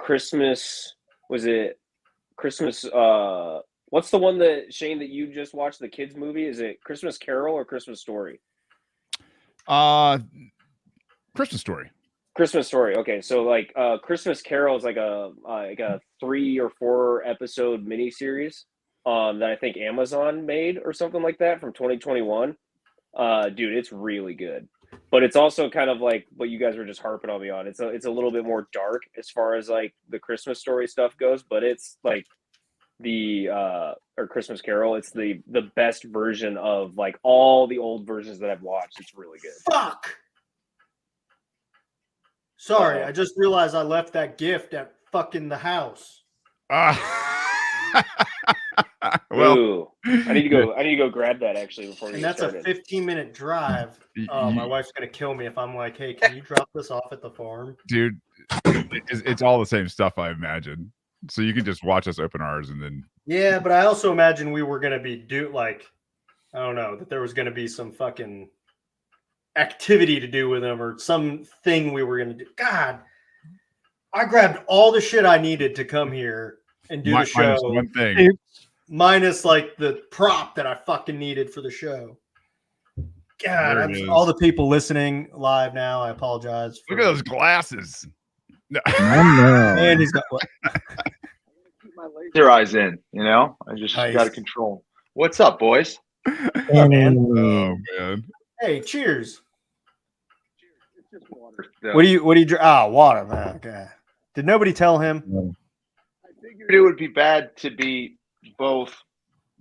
Christmas. Was it Christmas? What's the one that Shane that you just watched? The kids movie? Is it Christmas Carol or Christmas Story? Christmas Story. Christmas Story. Okay, so like Christmas Carol is like a 3 or 4 episode miniseries that I think Amazon made or something like that from 2021. Dude, it's really good. But it's also kind of like what you guys were just harping on me on. It's a little bit more dark as far as like the Christmas Story stuff goes, but it's like the or Christmas Carol, it's the best version of like all the old versions that I've watched. It's really good. Fuck. Sorry, I just realized I left that gift at fucking the house. Well, ooh, I need to go grab that actually before we get started. And that's a 15-minute drive. My wife's gonna kill me if I'm like, hey, can you drop this off at the farm? Dude, it's all the same stuff, I imagine. So you can just watch us open ours and then. Yeah, but I also imagine we were gonna be I don't know, that there was gonna be some fucking activity to do with them or something we were gonna do. God, I grabbed all the shit I needed to come here and do the show. Minus one thing. Minus like the prop that I fucking needed for the show. God, all the people listening live now, I apologize. Look at those glasses. No. And he's got what? Keep my laser eyes in, you know? I just got to control. What's up, boys? Oh, man. Oh, man. Hey, cheers. It's just water. What do you drink? Water, man. Okay. Did nobody tell him? I figured it would be bad to be both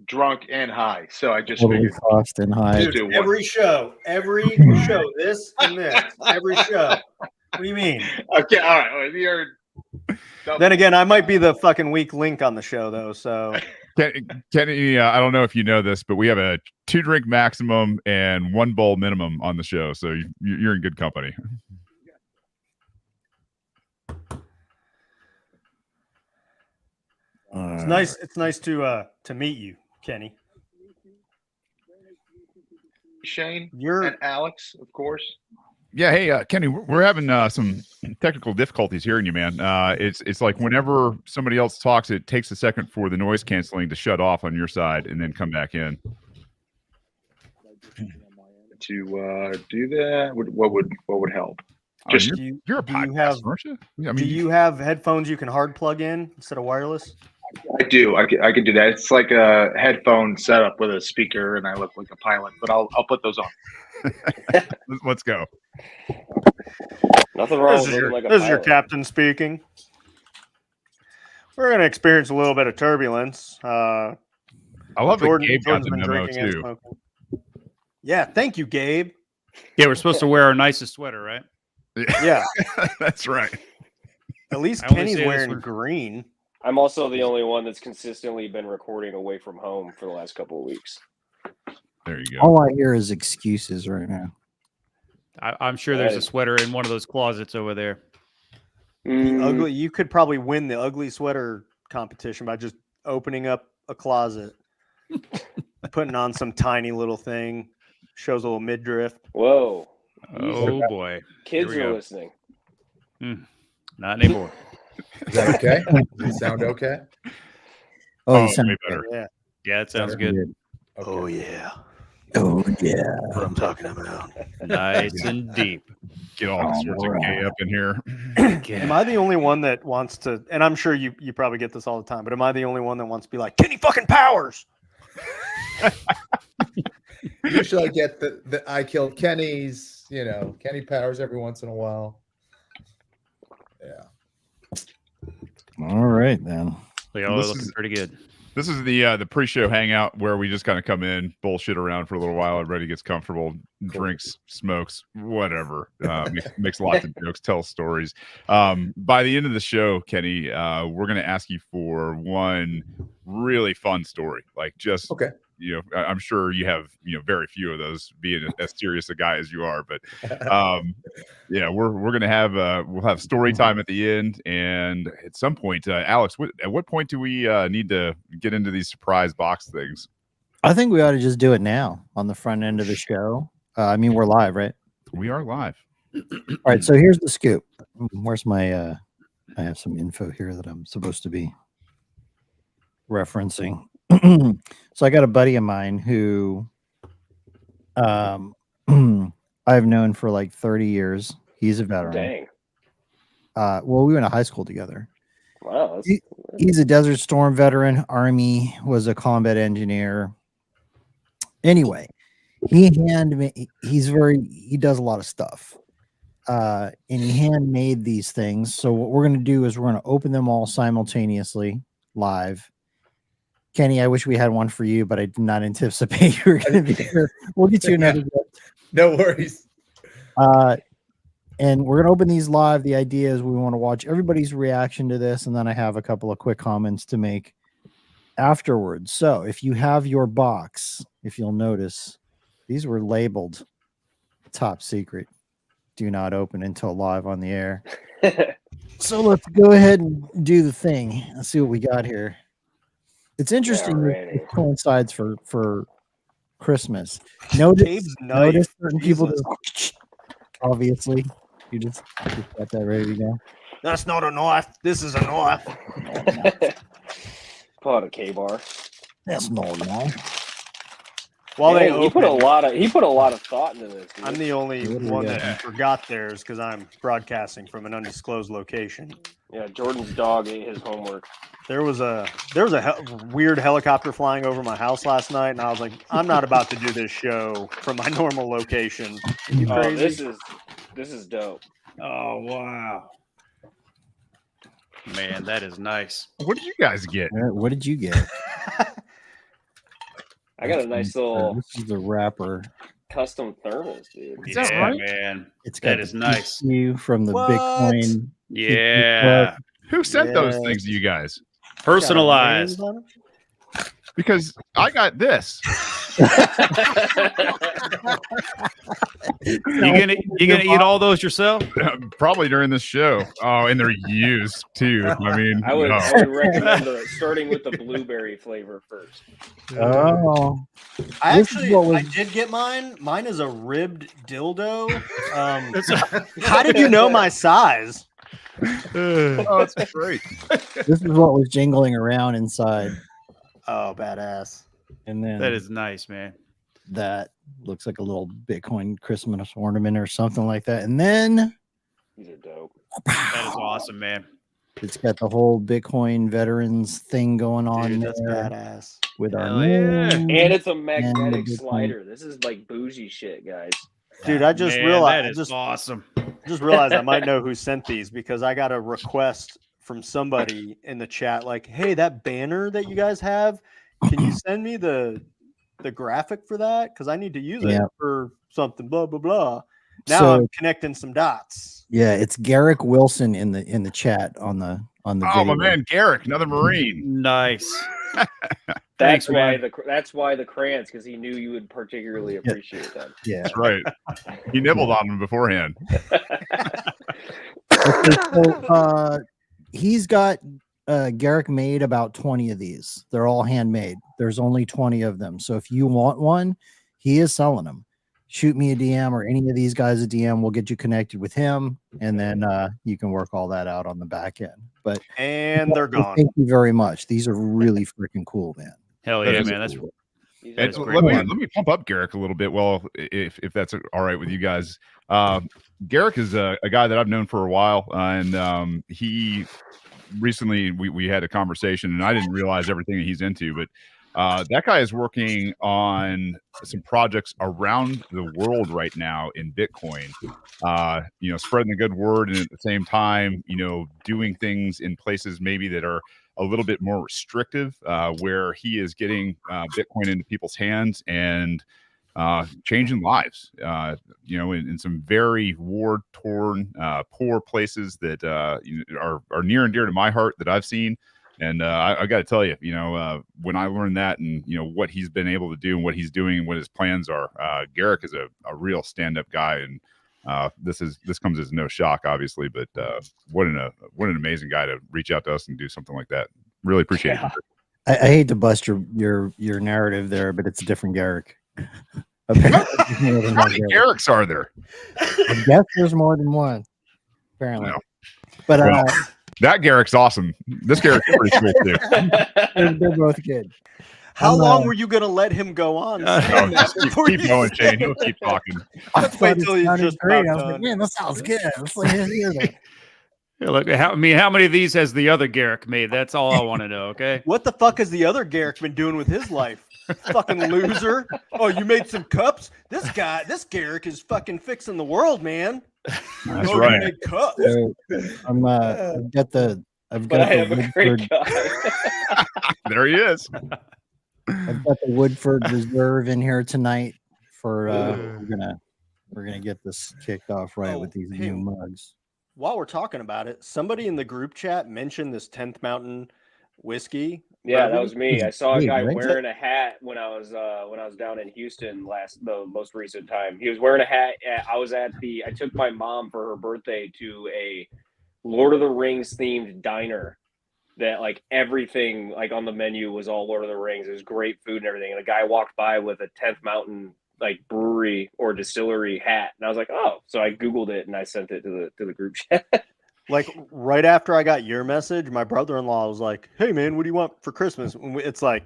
drunk and high, so I just figured fast and high. Dude, every show, this and this, every show. What do you mean? Okay, all right. You're then again, I might be the fucking weak link on the show, though. So, Kenny, I don't know if you know this, but we have a 2-drink maximum and 1 bowl minimum on the show, so you're in good company. It's nice. It's nice to meet you, Kenny. Shane, and Alex, of course. Yeah, hey, Kenny, we're having some technical difficulties hearing you, man. It's like whenever somebody else talks, it takes a second for the noise canceling to shut off on your side and then come back in. To do that, what would help? Just you're a podcaster, aren't you? I mean, do you have headphones you can hard plug in instead of wireless? I do. I can do that. It's like a headphone setup with a speaker, and I look like a pilot. But I'll put those on. Let's go. Nothing wrong. This is your captain speaking. We're going to experience a little bit of turbulence. I love that Gabe got the memo too. Yeah, thank you, Gabe. Yeah, we're supposed to wear our nicest sweater, right? Yeah, that's right. At least Kenny's wearing green. I'm also the only one that's consistently been recording away from home for the last couple of weeks. There you go. All I hear is excuses right now. I'm sure there's a sweater in one of those closets over there. Ugly. You could probably win the ugly sweater competition by just opening up a closet, putting on some tiny little thing, shows a little midriff. Whoa. Oh boy. Kids are listening. Not anymore. Is that okay? Does it sound okay? Oh, you sound way better. Yeah, it sounds good. Okay. Oh yeah. Oh yeah. That's what I'm talking about. Nice and deep. Get all sorts of gay up in here. Am I the only one that wants to? And I'm sure you probably get this all the time. But am I the only one that wants to be like Kenny fucking Powers? Usually I get the I killed Kenny's. Kenny Powers every once in a while. Yeah. All right then. They all looking pretty good. This is the pre-show hangout where we just kind of come in, bullshit around for a little while. Everybody gets comfortable, drinks, smokes, whatever. Makes lots of jokes, tells stories. By the end of the show, Kenny, we're going to ask you for one really fun story. Like just, I'm sure you have, very few of those, being as serious a guy as you are. But we're going to have we'll have story time at the end, and at some point, Alex, at what point do we need to get into these surprise box things? I think we ought to just do it now on the front end of the show. We're live, right? We are live. All right, so here's the scoop. Where's my I have some info here that I'm supposed to be referencing. So I got a buddy of mine who I've known for like 30 years. He's a veteran. Dang. Well, we went to high school together. Wow. He's a Desert Storm veteran, Army, was a combat engineer. Anyway, he does a lot of stuff. And he handmade these things. So what we're going to do is we're going to open them all simultaneously live. Kenny, I wish we had one for you, but I did not anticipate you were going to be here. We'll get you another. No worries. And we're going to open these live. The idea is we want to watch everybody's reaction to this, and then I have a couple of quick comments to make afterwards. So if you have your box, if you'll notice, these were labeled top secret. Do not open until live on the air. So let's go ahead and do the thing. Let's see what we got here. It's interesting. It coincides for Christmas. Notice certain people do, obviously. You just got that ready to go. That's not a knife. This is a knife. Pull out a K-bar. That's not a knife. While he put a lot of thought into this. Dude. I'm the only one that forgot theirs because I'm broadcasting from an undisclosed location. Yeah, Jordan's dog ate his homework. There was a weird helicopter flying over my house last night, and I was like, I'm not about to do this show from my normal location. You crazy? This is dope. Oh wow, man, that is nice. What did you guys get? What did you get? I got a nice little. This is the wrapper. Custom thermos, dude. Is that right? Man. It's got that is nice. You from the Bicoin. Yeah. Who sent those things to you guys? Personalized. Because I got this. You gonna eat all those yourself? Probably during this show. Oh, and they're used too. I mean, I would recommend starting with the blueberry flavor first. Oh, I did get mine. Mine is a ribbed dildo. How did you know my size? Oh, that's great. This is what was jingling around inside. Oh, badass. And then that is nice, man. That looks like a little Bitcoin Christmas ornament or something like that. And then these are dope. That is awesome, man. It's got the whole Bitcoin veterans thing going on. Dude, that's badass. With our and it's a magnetic slider. This is like bougie shit, guys. Dude, I just realized that is awesome. Just realized I might know who sent these because I got a request from somebody in the chat like, hey, that banner that you guys have, can you send me the graphic for that? Because I need to use it for something, blah, blah, blah. Now I'm connecting some dots. Yeah, it's Garrick Wilson in the chat on the video. My man, Garrick, another Marine. Nice. That's why the crayons, because he knew you would particularly appreciate them. Yeah, that's right. He nibbled on them beforehand. Okay, so he's got Garrick made about 20 of these. They're all handmade. There's only 20 of them. So if you want one, he is selling them. Shoot me a DM or any of these guys a DM. We'll get you connected with him, and then you can work all that out on the back end. And they're gone. Thank you very much. These are really freaking cool, man. Hell yeah, man. That's cool. Let me pump up Garrick a little bit. Well, if that's all right with you guys. Garrick is a guy that I've known for a while, and he recently we had a conversation, and I didn't realize everything that he's into, but that guy is working on some projects around the world right now in Bitcoin, spreading the good word, and at the same time, doing things in places maybe that are a little bit more restrictive, where he is getting Bitcoin into people's hands and changing lives, in some very war-torn, poor places that are near and dear to my heart that I've seen. And I got to tell you, when I learned that and, what he's been able to do and what he's doing and what his plans are, Garrick is a real stand-up guy. And this comes as no shock, obviously, but what an amazing guy to reach out to us and do something like that. Really appreciate it. I hate to bust your narrative there, but it's a different Garrick. How many Garricks are there? I guess there's more than one, apparently. No. But That Garrick's awesome. This Garrick's pretty cool too. They're both good. How long were you gonna let him go on? saying that before Keep you going, said Shane. He'll it? keep talking. Let's wait till he's just great. I about was like, done. man, that sounds good. Let's hear that. Yeah, look, how many of these has the other Garrick made? That's all I want to know. Okay. What the fuck has the other Garrick been doing with his life? Fucking loser. Oh, you made some cups? This Garrick is fucking fixing the world, man. That's You right. made cups. So, I've But got I the have a great Woodford, guy. There he is. I've got the Woodford Reserve in here tonight for we're gonna get this kicked off right with these new mugs. While we're talking about it, somebody in the group chat mentioned this 10th Mountain whiskey. Yeah, bourbon. that was me. I saw a Hey, guy right? wearing a hat when I was down in Houston the most recent time. He was wearing a hat. I took my mom for her birthday to a Lord of the Rings themed diner that like everything like on the menu was all Lord of the Rings. It was great food and everything. And a guy walked by with a 10th Mountain like brewery or distillery hat, and I was like, oh. So I Googled it and I sent it to the group chat. Like right after I got your message, my brother-in-law was like, "Hey man, what do you want for Christmas?" It's like,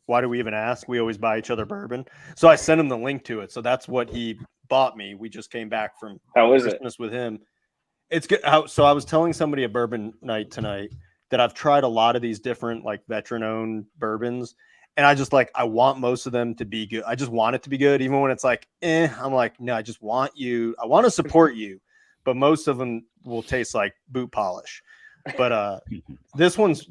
why do we even ask? We always buy each other bourbon. So I sent him the link to it. So that's what he bought me. We just came back from How is it? Christmas with him. It's good. So I was telling somebody at bourbon night tonight that I've tried a lot of these different like veteran-owned bourbons, and I want most of them to be good. I just want it to be good, even when it's like, I'm like, no, I just want you. I want to support you, but most of them will taste like boot polish. But this one's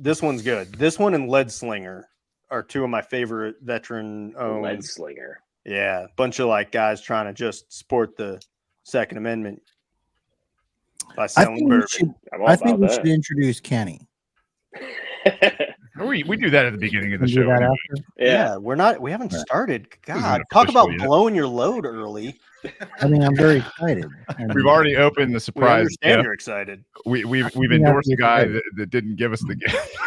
good. This one and Lead Slinger are two of my favorite veteran owned. Lead Slinger. Yeah, bunch of like guys trying to just support the Second Amendment by selling bourbon. I think we should introduce Kenny. We do that at the beginning of the Do show. that anyway. after? Yeah, we haven't started. God, not talk about official yet. blowing your load early. I mean, I'm very excited. We've already opened the We surprise understand gift. you're excited. We've Yeah, endorsed a guy right. that didn't give us the gift.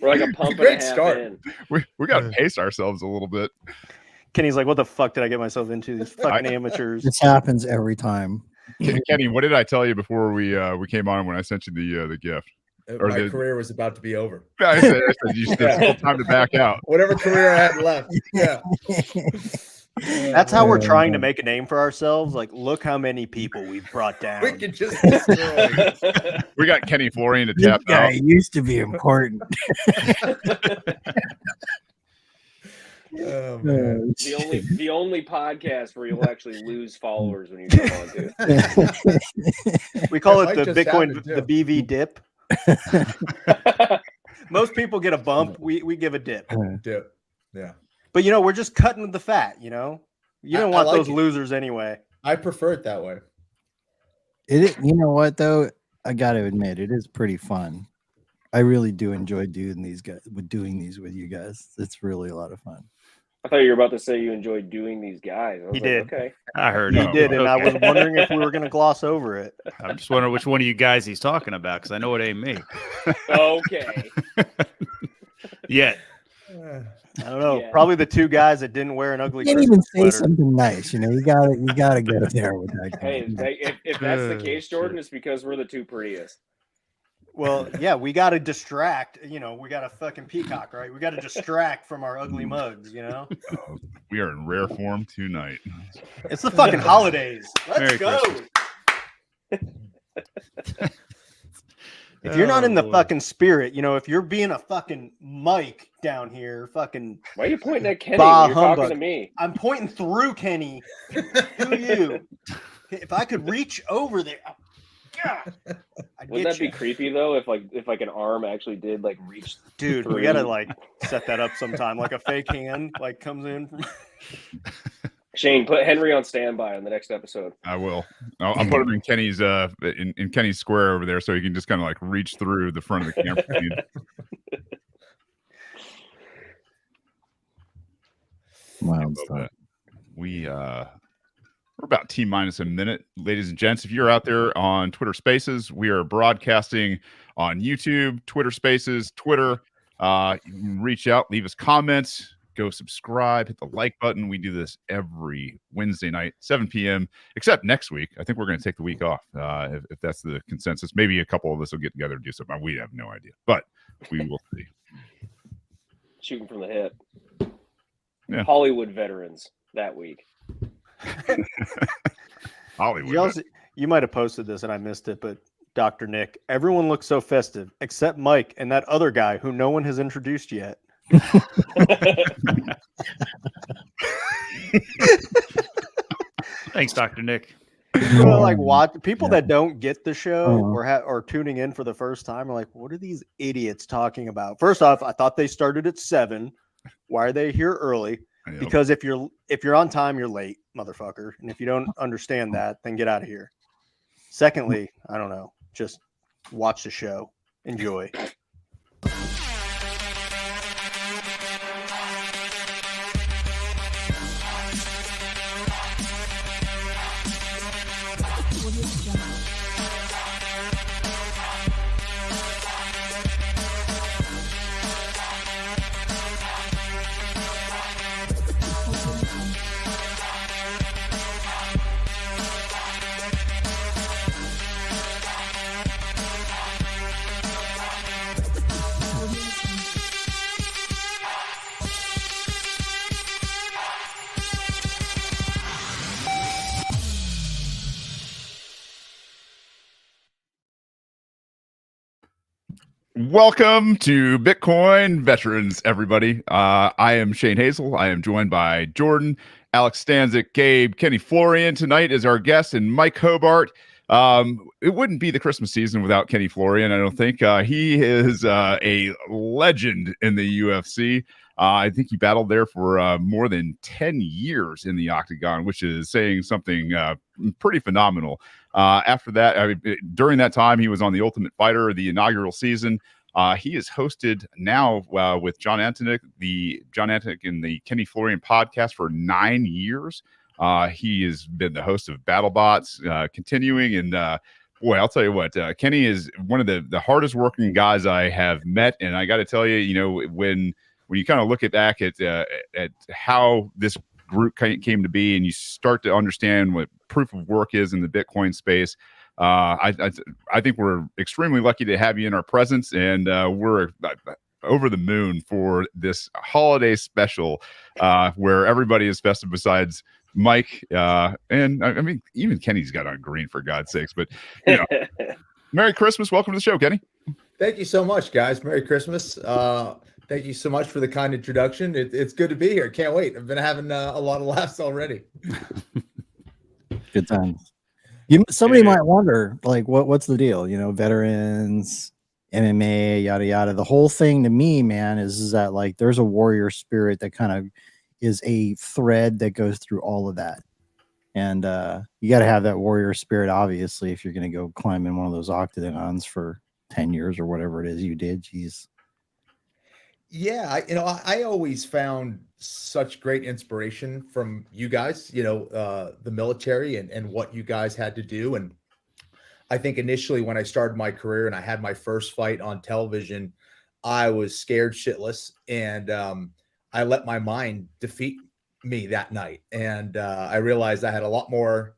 We're like a pump and a Great half start. in. We got to pace ourselves a little bit. Kenny's like, what the fuck did I get myself into? These fucking amateurs. This happens every time. Kenny, what did I tell you before we came on when I sent you the gift? Or My the- career was about to be over. I said there's still time to back out. Whatever career I had left. Yeah. That's how we're trying to make a name for ourselves. Like, look how many people we've brought down. We could just destroy. We got Kenny Florian to This tap guy out. used to be important. Oh, man. The only podcast where you'll actually lose followers when you come on to. We call That it might the just Bitcoin, happen, the BV dip. Most people get a bump. We give a dip. Dip. Yeah. But, we're just cutting the fat, You don't I want like those it. losers anyway. I prefer it that way. You know what though? I got to admit, it is pretty fun. I really do enjoy doing these with you guys. It's really a lot of fun. I thought you were about to say you enjoyed doing these guys. I was He like, did. Okay. I heard He it. did, and I Okay. was wondering if we were going to gloss over it. I'm just wondering which one of you guys he's talking about because I know it ain't me. Okay. Yet. I don't know. Yeah. Probably the two guys that didn't wear an ugly You can't even Christmas say sweater. something nice. You gotta go there with that. Hey, if that's the case, Jordan, shit. it's because we're the two prettiest. Well, yeah, we got to distract. We got a fucking peacock, right? We got to distract from our ugly mugs. We are in rare form tonight. It's the fucking holidays. Let's Merry go. Christmas. If you're not in the boy. fucking spirit, if you're being a fucking Mike down here, fucking, Why are you pointing at Kenny Bah when you're talking humbug. to me? I'm pointing through Kenny to you. If I could reach over there, God, I'd Wouldn't get that be you. creepy though? If like an arm actually did like reach? Dude, we gotta like set that up sometime. Like a fake hand like comes in from Shane, put Henry on standby on the next episode. I will. I'll put him in Kenny's in Kenny's square over there, so he can just kind of like reach through the front of the camera feed. Wild Love stuff. that. We're about T-minus a minute, ladies and gents. If you're out there on Twitter Spaces, we are broadcasting on YouTube, Twitter Spaces, Twitter. You can reach out, leave us comments. go subscribe, hit the like button. We do this every Wednesday night, 7 p.m., except next week. I think we're going to take the week off, if that's the consensus. Maybe a couple of us will get together and do something. We have no idea, but we will see. Shooting from the hip. Yeah. Hollywood veterans that week. Hollywood. You might have posted this and I missed it, but Dr. Nick, everyone looks so festive except Mike and that other guy who no one has introduced yet. Thanks, Dr. Nick. People that don't get the show or tuning in for the first time are like, what are these idiots talking about? First off, I thought they started at 7. Why are they here early? Because if you're on time, you're late, motherfucker. And if you don't understand that, then get out of here. Secondly, I don't know, just watch the show. Enjoy. Welcome to Bitcoin Veterans, everybody. I am Shane Hazel. I am joined by Jordan, Alex Stanzik, Gabe, Kenny Florian tonight is our guest, and Mike Hobart. It wouldn't be the Christmas season without Kenny Florian, I don't think. He is a legend in the UFC. I think he battled there for more than 10 years in the octagon, which is saying something pretty phenomenal. After that, during that time, he was on The Ultimate Fighter, the inaugural season. He is hosted now with Jon Anik, and the Kenny Florian podcast for 9 years. He has been the host of BattleBots, continuing, and boy, I'll tell you what, Kenny is one of the hardest working guys I have met, and I got to tell you, when you kind of look back at how this group came to be, and you start to understand what proof of work is in the Bitcoin space, I think we're extremely lucky to have you in our presence, and we're over the moon for this holiday special where everybody is festive besides Mike, and I mean, even Kenny's got on green, for God's sakes. But Merry Christmas. Welcome to the show, Kenny. Thank you so much, guys. Merry Christmas. Thank you so much for the kind introduction. It's good to be here. Can't wait. I've been having a lot of laughs already. Good times. Somebody might wonder, like, what's the deal? Veterans, MMA, yada yada. The whole thing to me, man, is that like there's a warrior spirit that kind of is a thread that goes through all of that. And you got to have that warrior spirit, obviously, if you're going to go climb in one of those octagons for 10 years or whatever it is you did. Jeez. Yeah, I always found such great inspiration from you guys, the military and what you guys had to do. And I think initially when I started my career and I had my first fight on television, I was scared shitless, and I let my mind defeat me that night. And I realized I had a lot more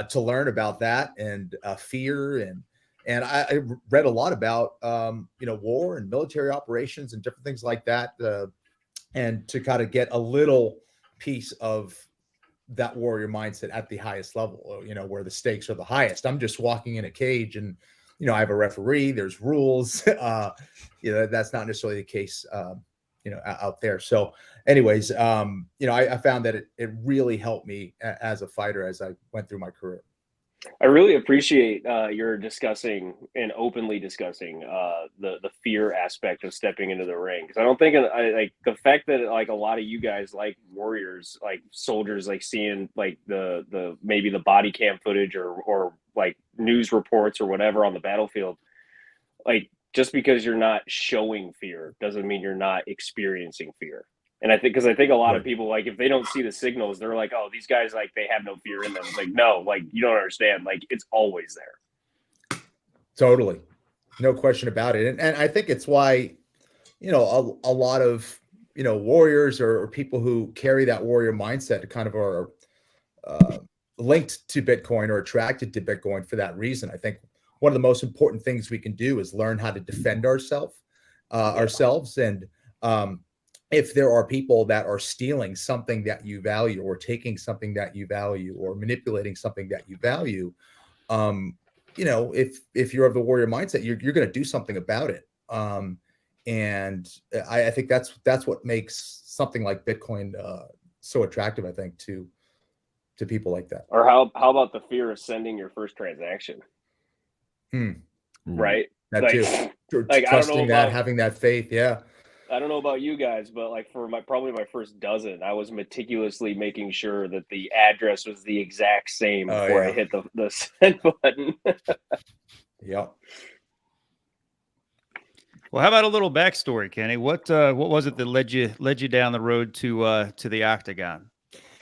to learn about that, and fear, and I read a lot about, war and military operations and different things like that. And to kind of get a little piece of that warrior mindset at the highest level, where the stakes are the highest. I'm just walking in a cage and, I have a referee, there's rules. That's not necessarily the case, out there. So anyways, I found that it really helped me as a fighter as I went through my career. I really appreciate your discussing and openly discussing the fear aspect of stepping into the ring, because I don't think like the fact that like a lot of you guys like warriors, like soldiers, like seeing like the maybe the body cam footage or like news reports or whatever on the battlefield, like just because you're not showing fear doesn't mean you're not experiencing fear. And I think a lot of people, like, if they don't see the signals, they're like, oh, these guys, like, they have no fear in them. It's like, no, like, you don't understand. Like, it's always there. Totally. No question about it. And I think it's why, a lot of warriors or people who carry that warrior mindset kind of are linked to Bitcoin or attracted to Bitcoin for that reason. I think one of the most important things we can do is learn how to defend ourselves. And if there are people that are stealing something that you value or taking something that you value or manipulating something that you value, if you're of the warrior mindset, you're going to do something about it. And I think that's what makes something like Bitcoin so attractive, I think, to people like that. Or how about the fear of sending your first transaction? Right? That like, too. Like, Trusting that, having that faith. Yeah. I don't know about you guys, but like for probably my first dozen, I was meticulously making sure that the address was the exact same before I hit the send button. Yep. Well, how about a little backstory, Kenny? What was it that led you down the road to the octagon?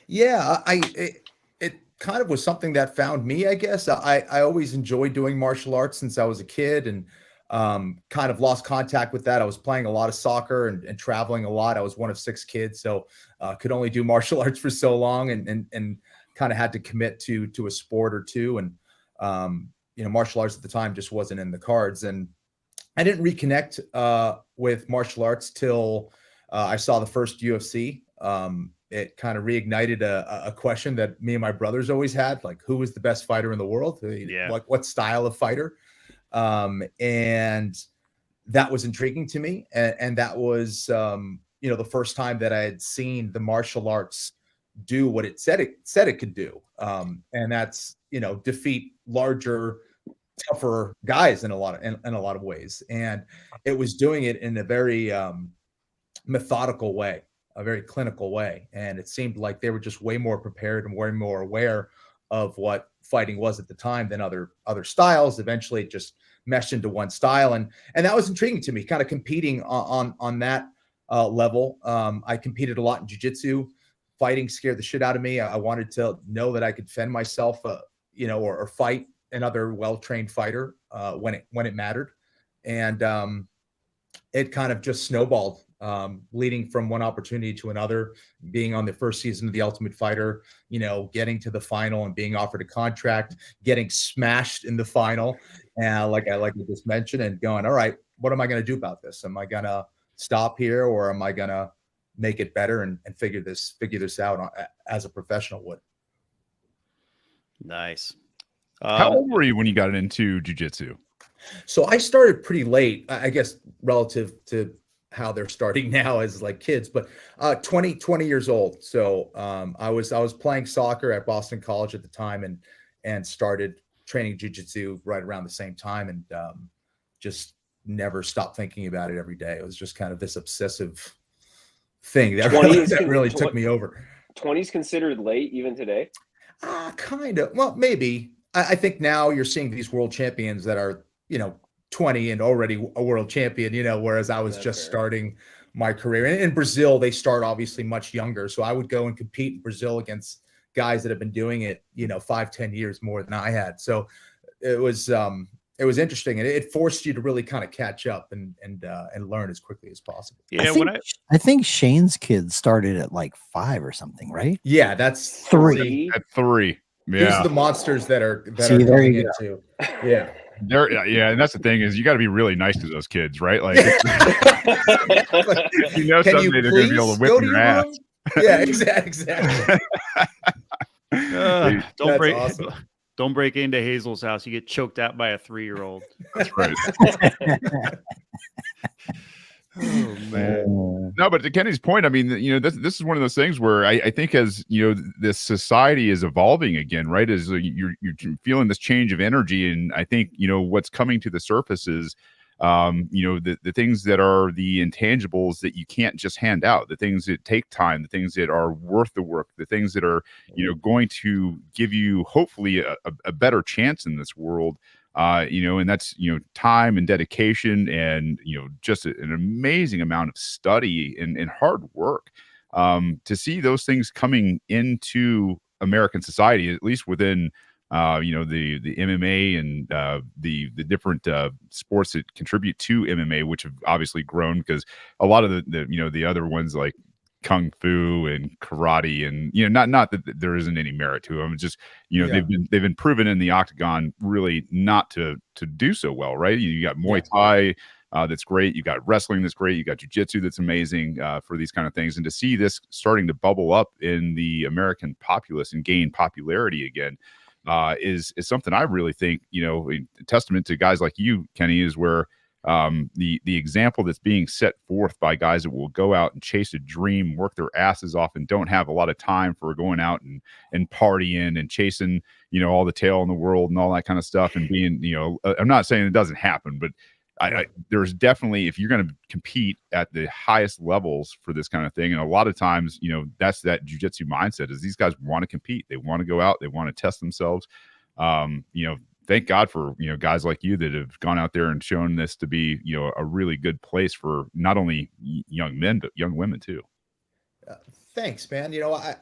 Yeah, it kind of was something that found me, I guess. I always enjoyed doing martial arts since I was a kid, and kind of lost contact with that. I was playing a lot of soccer and traveling a lot. I was one of 6 kids, so could only do martial arts for so long, and kind of had to commit to a sport or two. And martial arts at the time just wasn't in the cards. And I didn't reconnect with martial arts till I saw the first UFC. It kind of reignited a question that me and my brothers always had, like, who was the best fighter in the world? What style of fighter? And that was intriguing to me. And that was, the first time that I had seen the martial arts do what it said it could do. And that's, defeat larger, tougher guys in a lot of ways. And it was doing it in a very methodical way, a very clinical way. And it seemed like they were just way more prepared and way more aware of what fighting was at the time than other styles. Eventually it just meshed into one style. And that was intriguing to me, kind of competing on that level. I competed a lot in jiu-jitsu. Fighting scared the shit out of me. I wanted to know that I could defend myself, or fight another well-trained fighter when it mattered. And it kind of just snowballed, leading from one opportunity to another, being on the first season of The Ultimate Fighter, getting to the final and being offered a contract, getting smashed in the final. And like I just mentioned, and going, all right, what am I going to do about this? Am I going to stop here, or am I going to make it better and figure this out as a professional would? Nice. How old were you when you got into jiu-jitsu? So I started pretty late, I guess, relative to how they're starting now as like kids, but 20 years old. So I was playing soccer at Boston College at the time, and started training jiu-jitsu right around the same time, and just never stopped thinking about it every day. It was just kind of this obsessive thing that really took me over. 20's considered late even today? Kind of. Well, maybe. I think now you're seeing these world champions that are, 20 and already a world champion, whereas I was just starting my career. And in Brazil, they start obviously much younger. So I would go and compete in Brazil against guys that have been doing it, 5-10 years more than I had. So it was interesting, and it forced you to really kind of catch up and learn as quickly as possible. Yeah, I think Shane's kids started at like 5 or something, right? Yeah, that's 3. At 3. Yeah. These are the monsters that are See, there going you into. Yeah. Yeah, and that's the thing is you got to be really nice to those kids, right? Like, someday they're going to be able to whip your ass. Yeah, exactly. Don't break into Hazel's house. You get choked out by a 3-year-old. That's right. Oh man. No, but to Kenny's point, I mean, this is one of those things where I think as this society is evolving again, right? As you're feeling this change of energy, and I think what's coming to the surface is the things that are the intangibles that you can't just hand out, the things that take time, the things that are worth the work, the things that are going to give you hopefully a better chance in this world. And that's, time and dedication and, just an amazing amount of study and hard work, to see those things coming into American society, at least within, the MMA and the different sports that contribute to MMA, which have obviously grown because a lot of the other ones like kung fu and karate, and not that there isn't any merit to them. It's just they've been proven in the octagon really not to do so well, right? You got Muay Thai. That's great. You got wrestling that's great. You got jiu-jitsu that's amazing for these kind of things. And to see this starting to bubble up in the American populace and gain popularity again is something I really think, a testament to guys like you, Kenny, is where the example that's being set forth by guys that will go out and chase a dream, work their asses off, and don't have a lot of time for going out and partying and chasing, all the tail in the world and all that kind of stuff. And being, I'm not saying it doesn't happen, but there's definitely, if you're going to compete at the highest levels for this kind of thing, and a lot of times, that's that jiu-jitsu mindset is these guys want to compete. They want to go out. They want to test themselves. Thank God for, guys like you that have gone out there and shown this to be, a really good place for not only young men, but young women too. Thanks, man.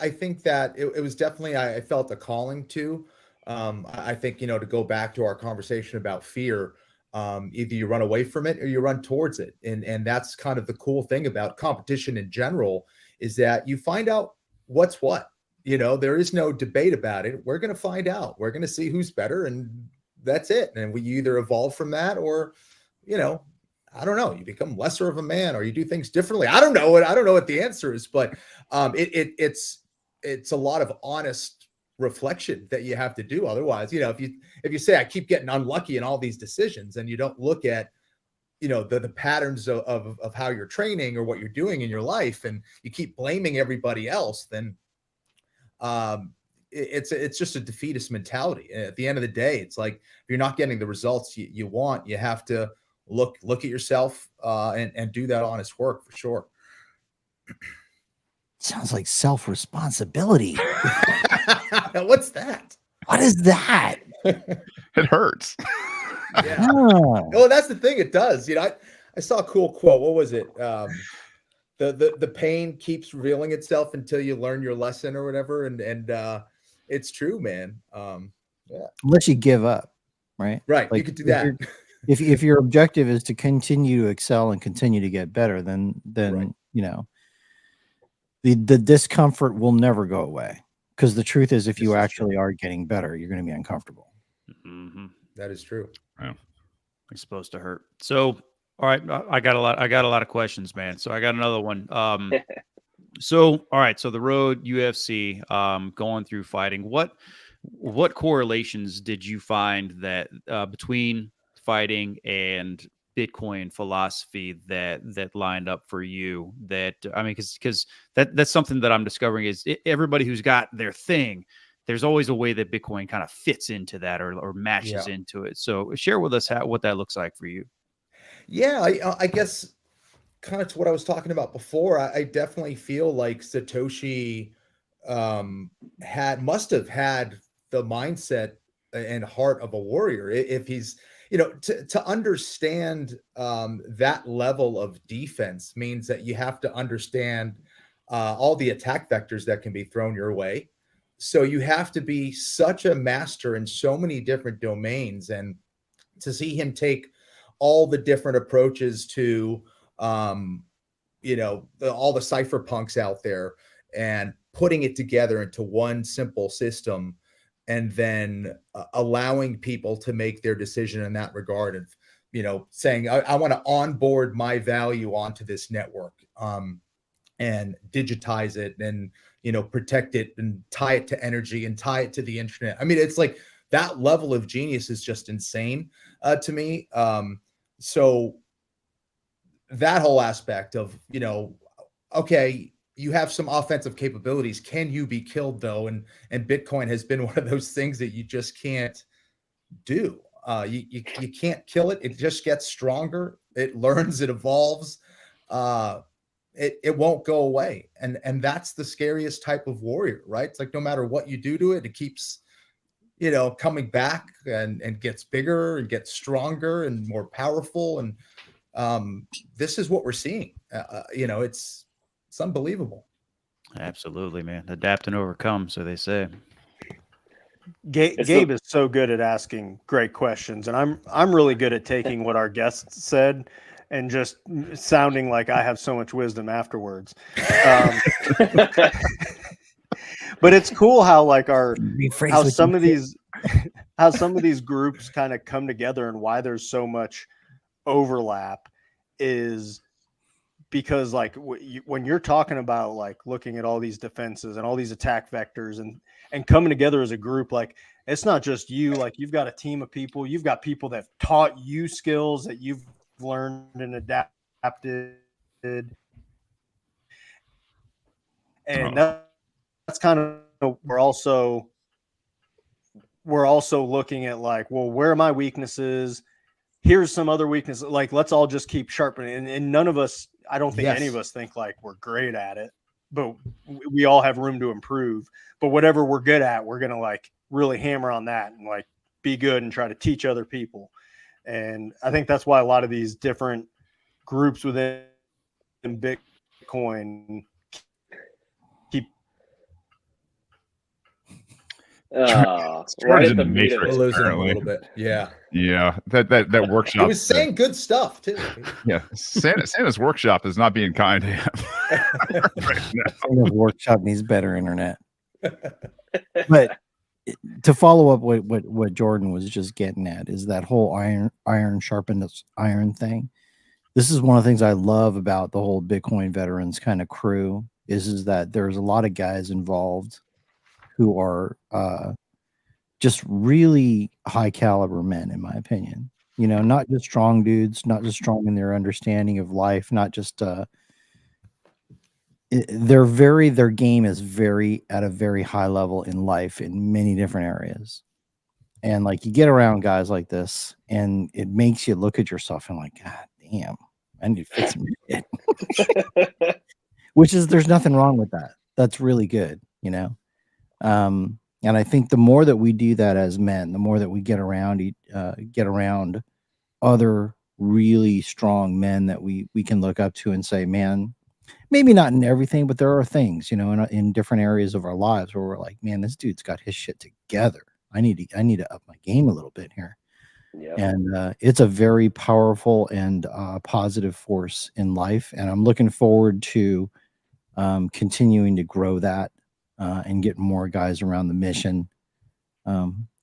I think that it was definitely, I felt a calling to, I think, to go back to our conversation about fear, either you run away from it or you run towards it. And that's kind of the cool thing about competition in general, is that you find out what's what. There is no debate about it. We're going to find out. We're going to see who's better, and that's it. And we either evolve from that, or, I don't know, you become lesser of a man, or you do things differently. I don't know what the answer is, but it's a lot of honest reflection that you have to do. Otherwise, if you say I keep getting unlucky in all these decisions, and you don't look at the patterns of how you're training or what you're doing in your life, and you keep blaming everybody else, then it's just a defeatist mentality. At the end of the day, it's like, if you're not getting the results you want, you have to look at yourself and do that honest work for sure. Sounds like self-responsibility. What's that? What is that? It hurts. Yeah. Well, that's the thing. It does. I saw a cool quote. What was it? The pain keeps revealing itself until you learn your lesson or whatever. And it's true, man. Yeah. Unless you give up, right? Right. Like, you could do that. If your objective is to continue to excel and continue to get better, then right. The discomfort will never go away, because the truth is, if you actually are getting better, you're going to be uncomfortable. Mm-hmm. That is true. Yeah. It's supposed to hurt. So, all right, I got a lot of questions, man. So I got another one. So, all right, so the road UFC, going through fighting, what correlations did you find that between fighting and Bitcoin philosophy that lined up for you? That, I mean, because that's something that I'm discovering is everybody who's got their thing, there's always a way that Bitcoin kind of fits into that or matches into it. So share with us what that looks like for you. Yeah, I guess kind of to what I was talking about before, I definitely feel like Satoshi must have had the mindset and heart of a warrior. If he's, to understand that level of defense means that you have to understand all the attack vectors that can be thrown your way. So you have to be such a master in so many different domains, and to see him take all the different approaches to, all the cypherpunks out there and putting it together into one simple system, and then allowing people to make their decision in that regard of, saying, I want to onboard my value onto this network and digitize it and, protect it and tie it to energy and tie it to the internet. I mean, it's like that level of genius is just insane to me. So that whole aspect of, okay, you have some offensive capabilities. Can you be killed though? And Bitcoin has been one of those things that you just can't do. You can't kill it. It just gets stronger. It learns, it evolves. It won't go away. And that's the scariest type of warrior, right? It's like, no matter what you do to it, it keeps, coming back and gets bigger and gets stronger and more powerful. And this is what we're seeing. It's unbelievable. Absolutely, man. Adapt and overcome, so they say. Gabe is so good at asking great questions, and I'm really good at taking what our guests said and just sounding like I have so much wisdom afterwards. But it's cool how like how some of these groups kind of come together, and why there's so much overlap is because like when you're talking about like looking at all these defenses and all these attack vectors and coming together as a group, like it's not just you, like you've got a team of people, you've got people that have taught you skills that you've learned and adapted, and that's kind of we're also looking at like, well, where are my weaknesses? Here's some other weaknesses. Like, let's all just keep sharpening. And none of us, I don't think any of us think like we're great at it, but we all have room to improve. But whatever we're good at, we're going to like really hammer on that and like be good and try to teach other people. And I think that's why a lot of these different groups within Bitcoin keep right at the matrix, losing a little bit. Yeah. That workshop. He was saying good stuff too. Yeah, Santa's workshop is not being kind to him. Right now. Santa's workshop needs better internet. But to follow up what Jordan was just getting at is that whole iron sharpens iron thing. This is one of the things I love about the whole Bitcoin veterans kind of crew is that there's a lot of guys involved who are just really high caliber men, in my opinion. You know, not just strong dudes, not just strong in their understanding of life, not just their game is very at a very high level in life in many different areas. And like you get around guys like this and it makes you look at yourself and like, God damn, I need to fix some shit. Which is, there's nothing wrong with that. That's really good, you know? And I think the more that we do that as men, the more that we get around other really strong men that we can look up to and say, man, maybe not in everything, but there are things, you know, in different areas of our lives where we're like, man, this dude's got his shit together. I need to up my game a little bit here. Yep. And it's a very powerful and positive force in life. And I'm looking forward to continuing to grow that and get more guys around the mission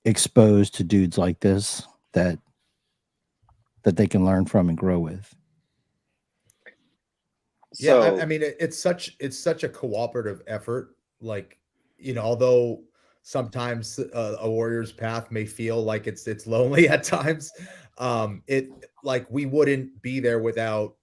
exposed to dudes like this that they can learn from and grow with. Yeah, I mean, it's such a cooperative effort. Like, you know, although sometimes a warrior's path may feel like it's lonely at times, it like we wouldn't be there without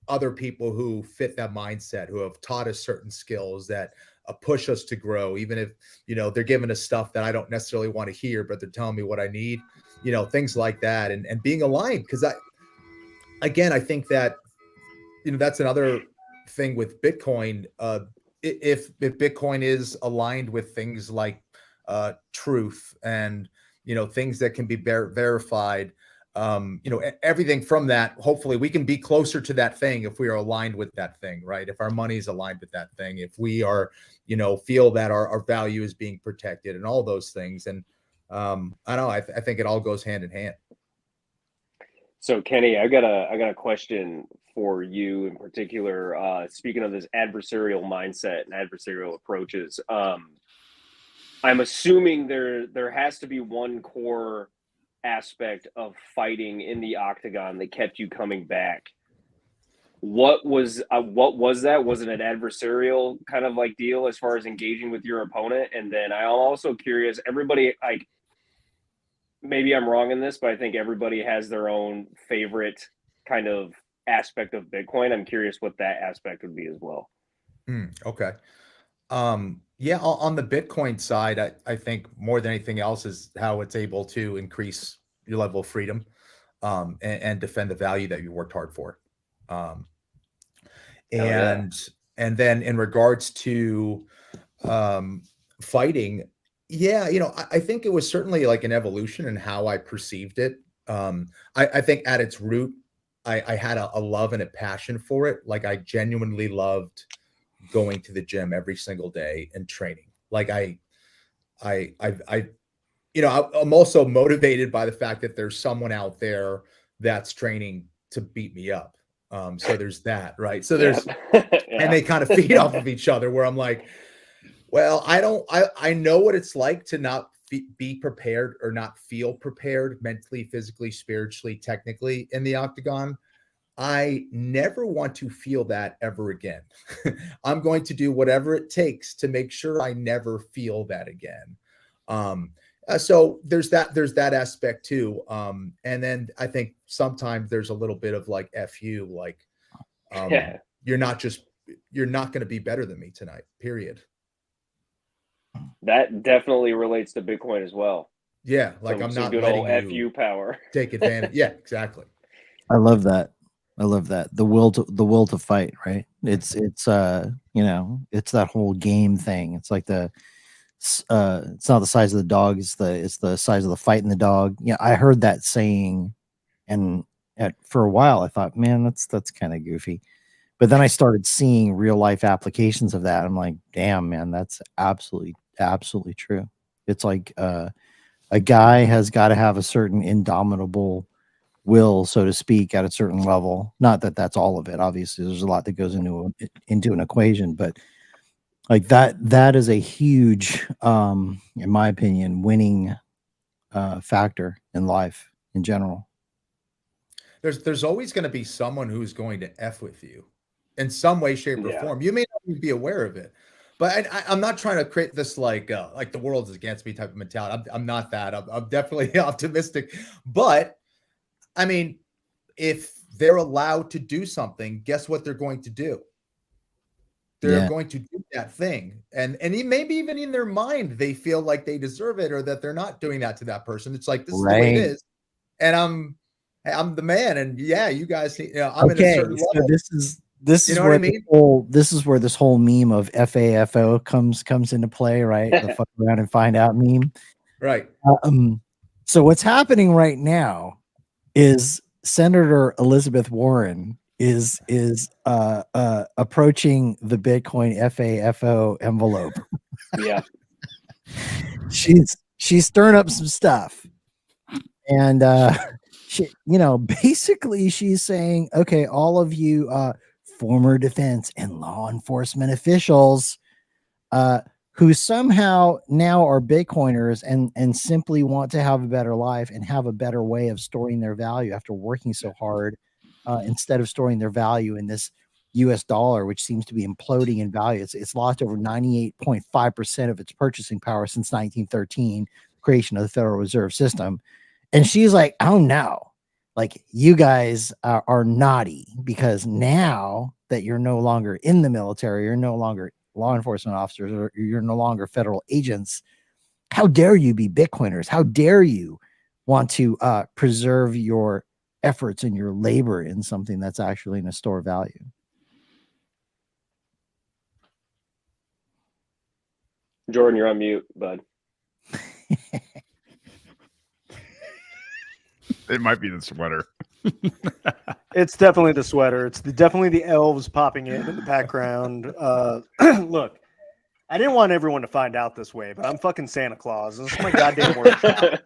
other people who fit that mindset, who have taught us certain skills that push us to grow, even if, you know, they're giving us stuff that I don't necessarily want to hear, but they're telling me what I need, you know, things like that, and being aligned. Because I think that, you know, that's another thing with Bitcoin. If Bitcoin is aligned with things like truth and, you know, things that can be verified, you know, everything from that, hopefully we can be closer to that thing if we are aligned with that thing, right? If our money is aligned with that thing, if we are, you know, feel that our value is being protected and all those things. And I don't know, I think it all goes hand in hand. So Kenny, I got a question for you in particular. Speaking of this adversarial mindset and adversarial approaches, I'm assuming there has to be one core aspect of fighting in the octagon that kept you coming back. What was that? Was it an adversarial kind of like deal as far as engaging with your opponent? And then I'm also curious, everybody, like, maybe I'm wrong in this, but I think everybody has their own favorite kind of aspect of Bitcoin. I'm curious what that aspect would be as well. Okay. Yeah, on the Bitcoin side, I think more than anything else is how it's able to increase your level of freedom and defend the value that you worked hard for. And then in regards to fighting, yeah, you know, I think it was certainly like an evolution in how I perceived it. I think at its root, I had a love and a passion for it. Like I genuinely loved going to the gym every single day and training. Like I I'm also motivated by the fact that there's someone out there that's training to beat me up. So there's that, right? So there's, and they kind of feed off of each other where I'm like, well, I know what it's like to not be prepared or not feel prepared mentally, physically, spiritually, technically in the octagon. I never want to feel that ever again. I'm going to do whatever it takes to make sure I never feel that again. So there's that aspect too. And then I think sometimes there's a little bit of like, F you, like, you're not going to be better than me tonight, period. That definitely relates to Bitcoin as well. Yeah. Like I'm not good letting old you FU power. take advantage. Yeah, exactly. I love that. The will to fight, right? It's that whole game thing. It's like it's not the size of the dog, it's the size of the fight in the dog. Yeah, I heard that saying, and for a while I thought, man, that's kind of goofy. But then I started seeing real life applications of that. I'm like, damn, man, that's absolutely true. It's like a guy has got to have a certain indomitable will, so to speak, at a certain level. Not that that's all of it. Obviously, there's a lot that goes into an equation, but like that is a huge, in my opinion, winning factor in life in general. There's always going to be someone who's going to F with you in some way, shape, or form. You may not even be aware of it, but I'm not trying to create this like the world is against me type of mentality. I'm not that. I'm definitely optimistic, but I mean, if they're allowed to do something, guess what they're going to do? They're going to do that thing. And maybe even in their mind, they feel like they deserve it or that they're not doing that to that person. It's like, this is the way it is. And I'm the man. And yeah, you guys, I'm in a certain level. This is where this whole meme of FAFO comes into play, right? The fuck around and find out meme. Right. So what's happening right now is Senator Elizabeth Warren is approaching the Bitcoin FAFO envelope. Yeah. She's stirring up some stuff. And she, basically she's saying, okay, all of you former defense and law enforcement officials who somehow now are Bitcoiners and simply want to have a better life and have a better way of storing their value after working so hard, instead of storing their value in this US dollar, which seems to be imploding in value. It's lost over 98.5% of its purchasing power since 1913, creation of the Federal Reserve System. And she's like, oh no, like you guys are naughty because now that you're no longer in the military, you're no longer law enforcement officers, or you're no longer federal agents, how dare you be Bitcoiners? How dare you want to preserve your efforts and your labor in something that's actually in a store value? Jordan, you're on mute, bud. It might be the sweater. It's definitely the sweater. It's definitely the elves popping in the background. Look, I didn't want everyone to find out this way, but I'm fucking Santa Claus. This is my goddamn workshop.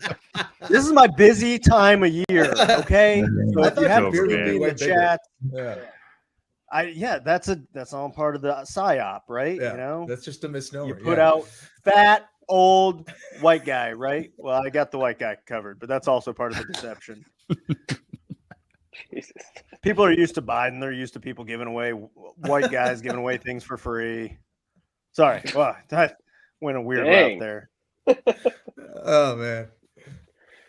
This is my busy time of year. Okay, so if you have beer in the chat, that's all part of the psyop, right? Yeah, that's just a misnomer. You put out fat old white guy, right? Well, I got the white guy covered, but that's also part of the deception. Jesus. People are used to Biden. They're used to people giving away white guys giving away things for free. Sorry, well, that went a weird route there. Oh man.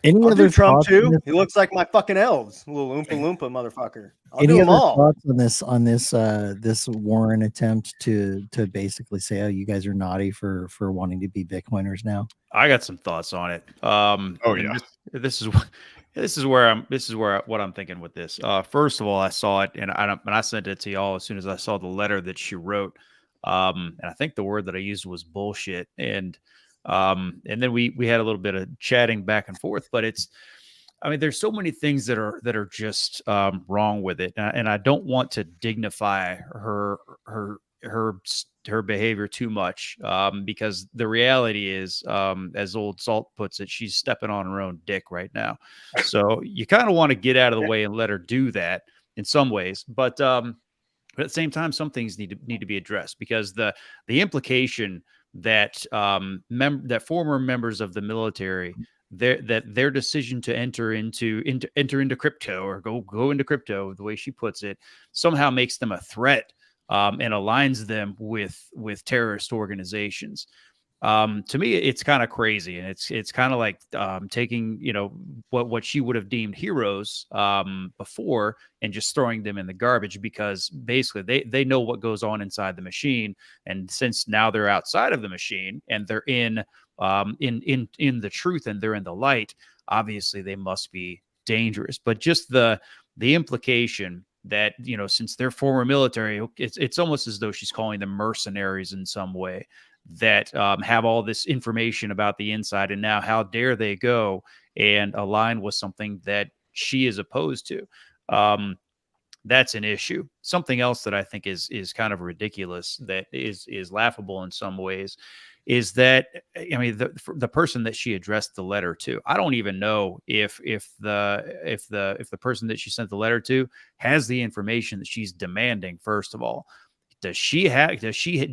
Any I'll other do Trump thoughts too? He looks like my fucking elves, little Oompa Loompa motherfucker. I'll Any do them other all. thoughts on this Warren attempt to basically say, oh, you guys are naughty for wanting to be Bitcoiners now? I got some thoughts on it. This is what I'm thinking with this. First of all, I saw it and I sent it to y'all as soon as I saw the letter that she wrote. And I think the word that I used was bullshit. And then we had a little bit of chatting back and forth, but there's so many things that are just wrong with it. And I don't want to dignify her her behavior too much, because the reality is, as Old Salt puts it, she's stepping on her own dick right now. So you kind of want to get out of the way and let her do that in some ways, but at the same time, some things need to be addressed, because the implication that that former members of the military, their decision to enter into crypto, or go into crypto, the way she puts it, somehow makes them a threat, and aligns them with terrorist organizations. To me, it's kind of crazy, and it's kind of like taking, what she would have deemed heroes before, and just throwing them in the garbage, because basically they know what goes on inside the machine, and since now they're outside of the machine and they're in the truth and they're in the light, obviously they must be dangerous. But just the implication that, since they're former military, it's almost as though she's calling them mercenaries in some way, that have all this information about the inside, and now how dare they go and align with something that she is opposed to. That's an issue. Something else that I think is kind of ridiculous, that is laughable in some ways, is that, I mean, the person that she addressed the letter to, I don't even know if the person that she sent the letter to has the information that she's demanding. First of all, does she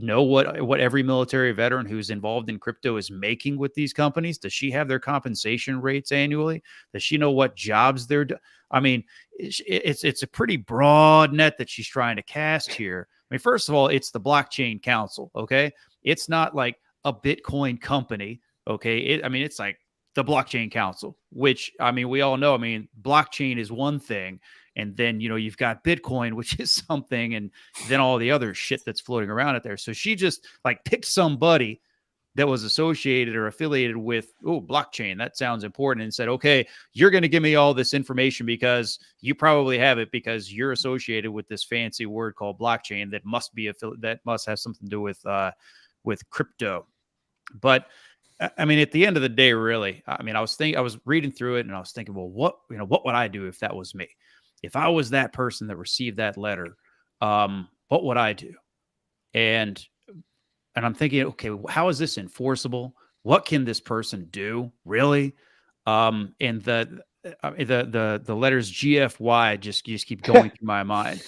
know what every military veteran who's involved in crypto is making with these companies? Does she have their compensation rates annually? Does she know what jobs they're doing? I mean, it's a pretty broad net that she's trying to cast here. I mean, first of all, it's the Blockchain Council, okay? It's not like a Bitcoin company, okay? It's like the Blockchain Council, which, I mean, we all know, I mean, blockchain is one thing, and then, you've got Bitcoin, which is something, and then all the other shit that's floating around out there. So she just like picked somebody that was associated or affiliated with, blockchain, that sounds important, and said, okay, you're going to give me all this information because you probably have it, because you're associated with this fancy word called blockchain that must have something to do with crypto. But I mean, at the end of the day, really, I mean, I was reading through it, and I was thinking, well, what would I do if that was me? If I was that person that received that letter, what would I do? And I'm thinking, okay, how is this enforceable? What can this person do, really? And the letters GFY just keep going through my mind.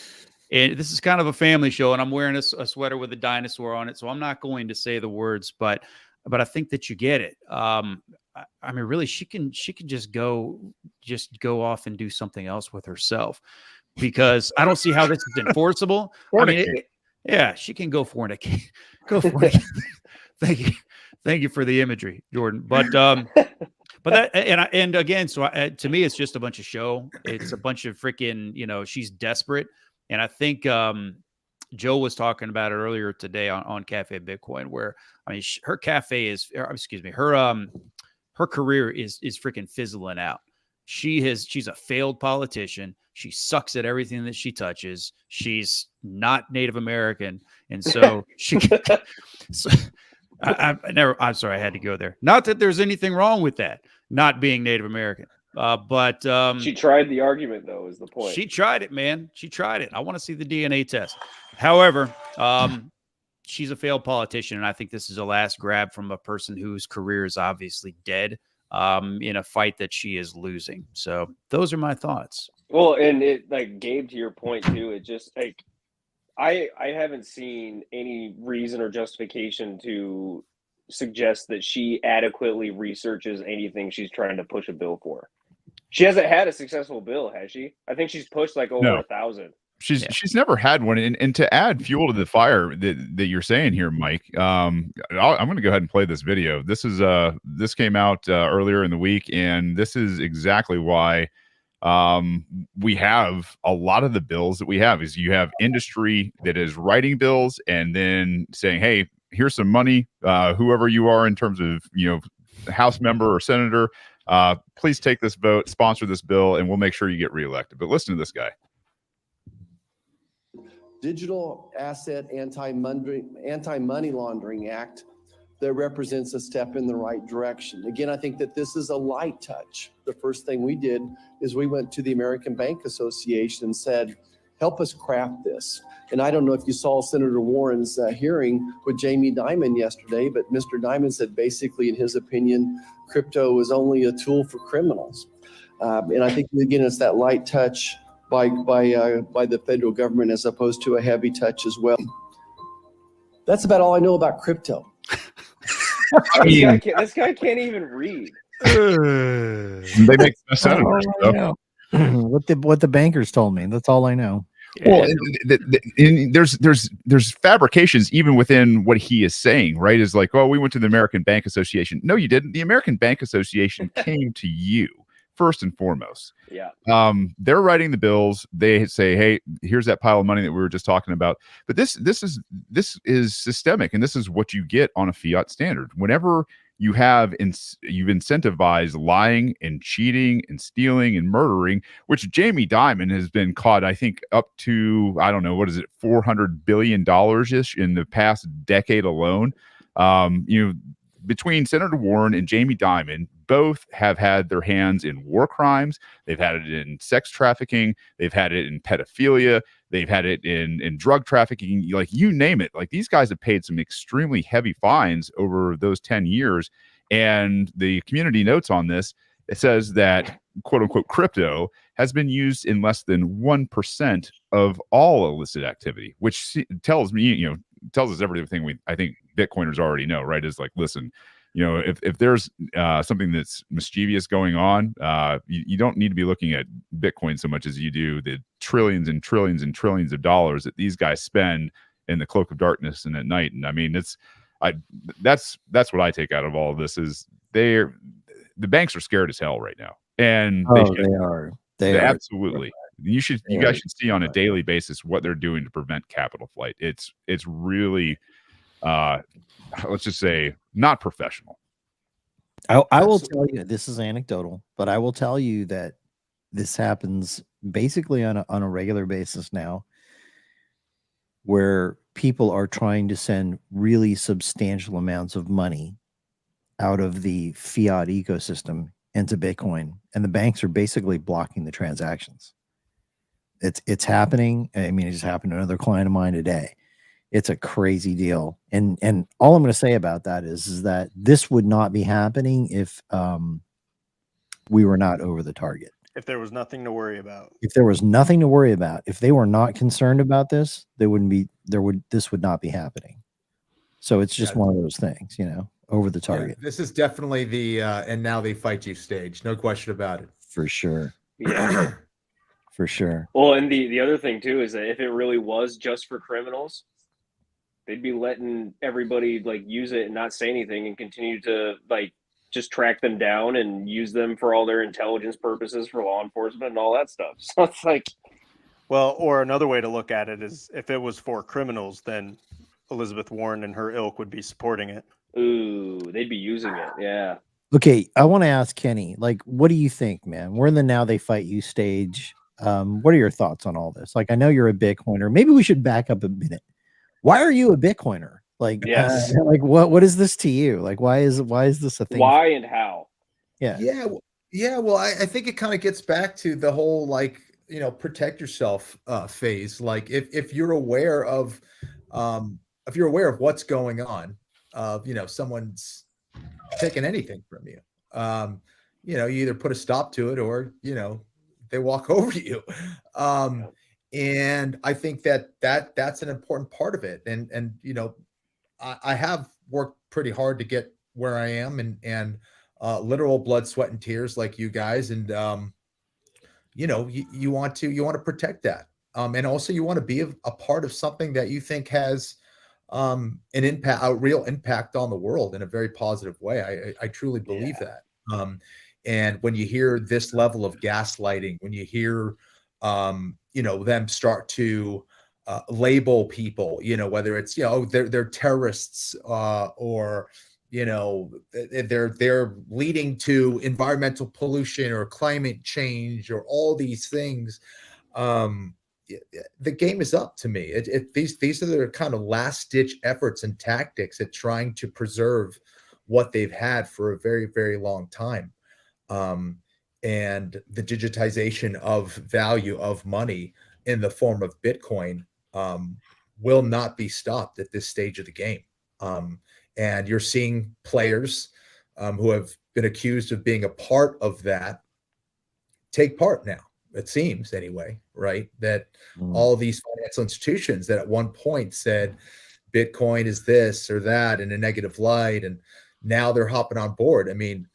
And this is kind of a family show, and I'm wearing a sweater with a dinosaur on it, so I'm not going to say the words, but I think that you get it. I mean, really, she can just go off and do something else with herself, because I don't see how this is enforceable. I mean, yeah, she can go fornicate. Go fornicate. Thank you for the imagery, Jordan. But that, and again, so to me, it's just a bunch of show. It's a bunch of freaking, she's desperate, and I think Joe was talking about it earlier today on Cafe Bitcoin, where, I mean, her cafe is, her career is freaking fizzling out. She's a failed politician. She sucks at everything that she touches. She's not Native American, and so she. I'm sorry, I had to go there. Not that there's anything wrong with that, not being Native American. But she tried the argument, though, is the point. She tried it, man. She tried it. I want to see the DNA test. However, she's a failed politician, and I think this is a last grab from a person whose career is obviously dead, in a fight that she is losing. So those are my thoughts. Well, and it, like, Gabe, to your point too, it just like I haven't seen any reason or justification to suggest that she adequately researches anything she's trying to push a bill for. She hasn't had a successful bill, has she? I think she's pushed like over 1,000. She's never had one. And to add fuel to the fire that you're saying here, Mike, I'm going to go ahead and play this video. This came out earlier in the week, and this is exactly why we have a lot of the bills that we have. Is you have industry that is writing bills and then saying, hey, here's some money, whoever you are in terms of, House member or senator, please take this vote, sponsor this bill, and we'll make sure you get reelected. But listen to this guy. Digital Asset Anti-Money Laundering Act that represents a step in the right direction. Again, I think that this is a light touch. The first thing we did is we went to the American Bank Association and said, help us craft this. And I don't know if you saw Senator Warren's hearing with Jamie Dimon yesterday, but Mr. Dimon said basically, in his opinion, crypto is only a tool for criminals. And I think, again, it's that light touch by the federal government as opposed to a heavy touch as well. That's about all I know about crypto. This guy can't even read. They make the senators. What the bankers told me. That's all I know. Well, and there's fabrications even within what he is saying, right? Is like, oh, we went to the American Bank Association. No, you didn't. The American Bank Association came to you first and foremost. Yeah. They're writing the bills. They say, hey, here's that pile of money that we were just talking about. But this is systemic, and this is what you get on a fiat standard. Whenever you've incentivized lying and cheating and stealing and murdering, which Jamie Dimon has been caught, I think, up to, I don't know, what is it, $400 billion ish in the past decade alone. Between Senator Warren and Jamie Dimon, both have had their hands in war crimes. They've had it in sex trafficking. They've had it in pedophilia. They've had it in drug trafficking. Like, you name it. Like, these guys have paid some extremely heavy fines over those 10 years. And the community notes on this, it says that, quote unquote, crypto has been used in less than 1% of all illicit activity, which tells me, tells us everything I think Bitcoiners already know, right? Is like, listen, if there's something that's mischievous going on, you don't need to be looking at Bitcoin so much as you do the trillions and trillions and trillions of dollars that these guys spend in the cloak of darkness and at night. And I mean, that's what I take out of all of this is the banks are scared as hell right now. And they are absolutely. You guys should see on a daily basis what they're doing to prevent capital flight. It's really, let's just say, not professional. I will tell you, this is anecdotal, but I will tell you that this happens basically on a regular basis now, where people are trying to send really substantial amounts of money out of the fiat ecosystem into Bitcoin, and the banks are basically blocking the transactions. It's happening. I mean, it just happened to another client of mine today. It's a crazy deal. And all I'm going to say about that is that this would not be happening if we were not over the target. If there was nothing to worry about. If there was nothing to worry about, if they were not concerned about this, this would not be happening. So it's just one of those things, over the target. Yeah, this is definitely the and now they fight you stage. No question about it. For sure. Yeah. For sure. Well, and the other thing too is that if it really was just for criminals, they'd be letting everybody use it and not say anything and continue to just track them down and use them for all their intelligence purposes for law enforcement and all that stuff. So it's well, or another way to look at it is if it was for criminals, then Elizabeth Warren and her ilk would be supporting it. Ooh, they'd be using it. Yeah. Okay, I want to ask Kenny, what do you think, man? We're in the now they fight you stage. What are your thoughts on all this? I know you're a Bitcoiner. Maybe we should back up a minute. Why are you a Bitcoiner? Yes. What is this to you? Why is this a thing? Why and how? Yeah. Well, I think it kind of gets back to the whole protect yourself phase. If you're aware of what's going on, someone's taking anything from you, you either put a stop to it or they walk over you. And I think that's an important part of it. And I have worked pretty hard to get where I am and literal blood, sweat, and tears like you guys. And you want to protect that. And also you want to be a part of something that you think has an impact, a real impact on the world in a very positive way. I truly believe that. And when you hear this level of gaslighting, when you hear, them start to label people, whether it's, they're terrorists or, they're leading to environmental pollution or climate change or all these things. The game is up to me. These are the kind of last ditch efforts and tactics at trying to preserve what they've had for a very, very long time. And the digitization of value of money in the form of Bitcoin will not be stopped at this stage of the game. And you're seeing players who have been accused of being a part of that take part now, it seems anyway, right? That all these financial institutions that at one point said Bitcoin is this or that in a negative light, and now they're hopping on board. I mean,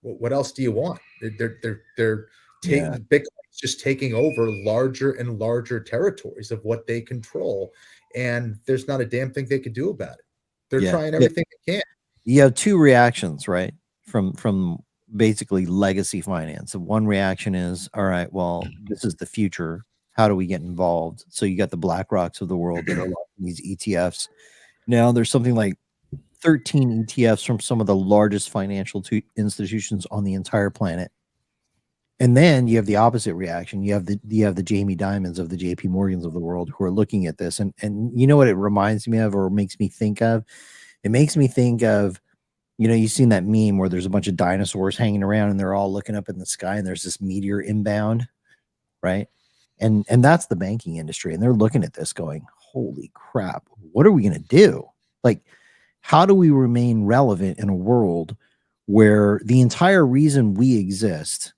what else do you want? They're taking Bitcoin's just taking over larger and larger territories of what they control, and there's not a damn thing they can do about it. They're trying everything they can. You have two reactions, right? From basically legacy finance. And one reaction is, all right, well, this is the future. How do we get involved? So you got the BlackRocks of the world that are launching these ETFs. Now there's something like 13 ETFs from some of the largest financial institutions on the entire planet. And then you have the opposite reaction. You have the Jamie Dimons of the JP Morgans of the world who are looking at this. And you know what it reminds me of, or makes me think of? It makes me think of, you know, you've seen that meme where there's a bunch of dinosaurs hanging around and they're all looking up in the sky and there's this meteor inbound, right? And that's the banking industry. And they're looking at this going, holy crap, what are we going to do? Like, how do we remain relevant in a world where the entire reason we exist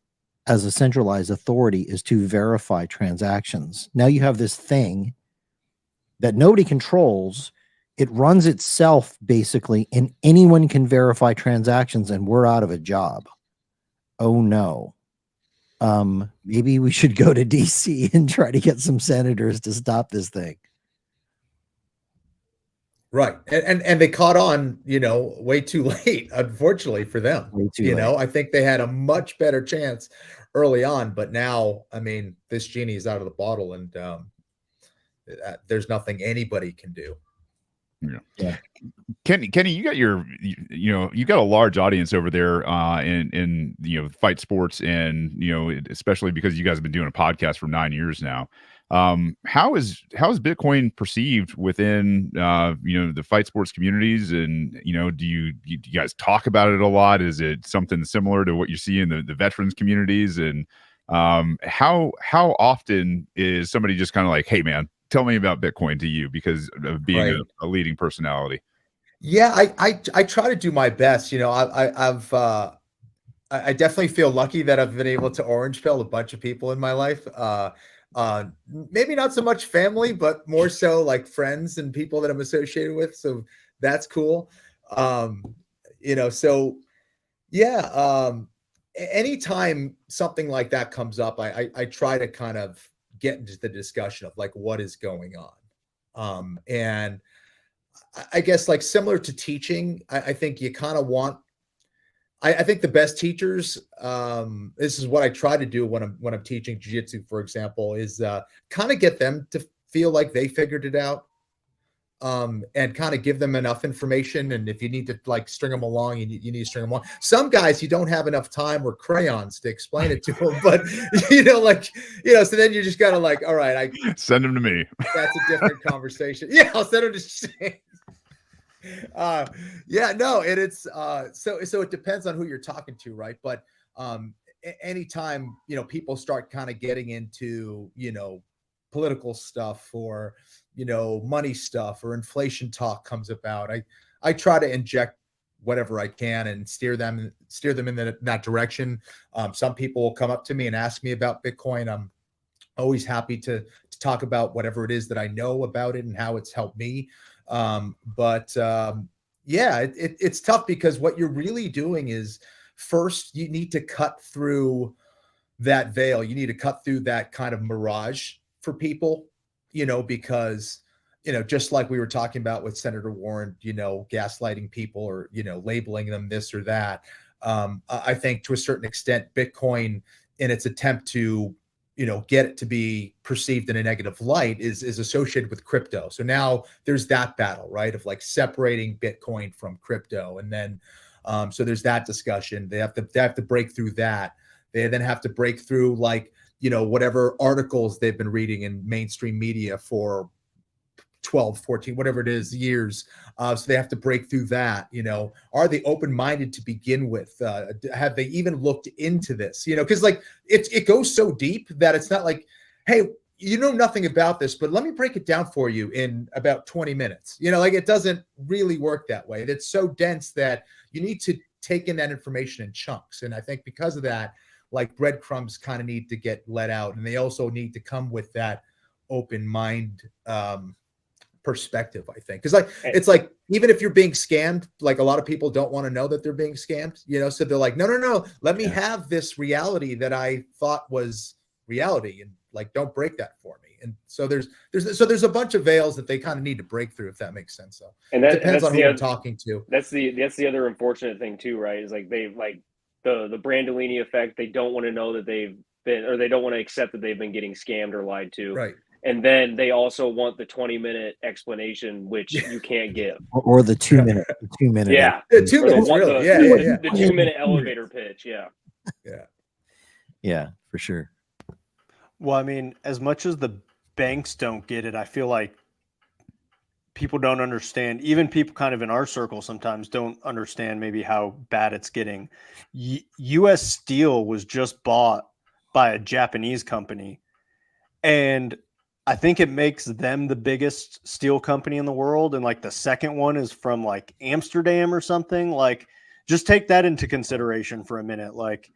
as a centralized authority is to verify transactions? Now you have this thing that nobody controls. It runs itself basically, and anyone can verify transactions, and we're out of a job. Oh no. Maybe we should go to DC and try to get some senators to stop this thing. Right. And they caught on, you know, way too late, unfortunately for them. You know, I think they had a much better chance early on, but now, I mean, this genie is out of the bottle, and there's nothing anybody can do. Yeah. Kenny, you got you got a large audience over there in fight sports, and especially because you guys have been doing a podcast for 9 years now. How is Bitcoin perceived within the fight sports communities, and do you guys talk about it a lot? Is it something similar to what you see in the veterans communities? And how often is somebody just kind of like, hey man, tell me about Bitcoin to you because of being a leading personality? Yeah, I try to do my best. I definitely feel lucky that I've been able to orange pill a bunch of people in my life. Maybe not so much family, but more so like friends and people that I'm associated with. So that's cool. Anytime something like that comes up, I try to kind of get into the discussion of like what is going on. And I guess like similar to teaching, I think you kind of want, I think the best teachers, this is what I try to do when I'm teaching jiu-jitsu, for example, is kind of get them to feel like they figured it out, and kind of give them enough information. And if you need to like string them along, you need to string them along. Some guys, you don't have enough time or crayons to explain it to them, but so then you just got to like, all right, I send them to me. That's a different conversation. Yeah, I'll send them to Shane. So it depends on who you're talking to, right? But anytime people start kind of getting into political stuff or money stuff or inflation talk comes about, I try to inject whatever I can and steer them in that direction. Some people will come up to me and ask me about Bitcoin. I'm always happy to talk about whatever it is that I know about it and how it's helped me. It's tough because what you're really doing is, first you need to cut through that veil. You need to cut through that kind of mirage for people, because, just like we were talking about with Senator Warren, gaslighting people or, labeling them this or that. I think to a certain extent, Bitcoin, in its attempt to get it to be perceived in a negative light is associated with crypto. So now there's that battle, right? Of like separating Bitcoin from crypto. And then, so there's that discussion. They have to break through that. They then have to break through like, whatever articles they've been reading in mainstream media for 12, 14, whatever it is, years. So they have to break through that. Are they open-minded to begin with? Have they even looked into this? Because like it goes so deep that it's not like, hey, you know nothing about this, but let me break it down for you in about 20 minutes. You know, like it doesn't really work that way. It's so dense that you need to take in that information in chunks. And I think because of that, like breadcrumbs kind of need to get let out. And they also need to come with that open mind perspective, I think. Because like it's like even if you're being scammed, like a lot of people don't want to know that they're being scammed, you know, so they're like, no, let me have this reality that I thought was reality, and like don't break that for me. And so there's a bunch of veils that they kind of need to break through, if that makes sense. So and that depends on who I'm talking to. That's the other unfortunate thing too, right? Is like they've like the Brandolini effect. They don't want to know that they've been, or they don't want to accept that they've been getting scammed or lied to. Right. And then they also want the 20-minute explanation, which you can't give, or the 2 minute, yeah, The 2 minutes, really, the 2-minute elevator pitch, yeah, for sure. Well, I mean, as much as the banks don't get it, I feel like people don't understand. Even people kind of in our circle sometimes don't understand maybe how bad it's getting. U.S. Steel was just bought by a Japanese company, and I think it makes them the biggest steel company in the world. And like the second one is from like Amsterdam or something. Like, just take that into consideration for a minute. Like,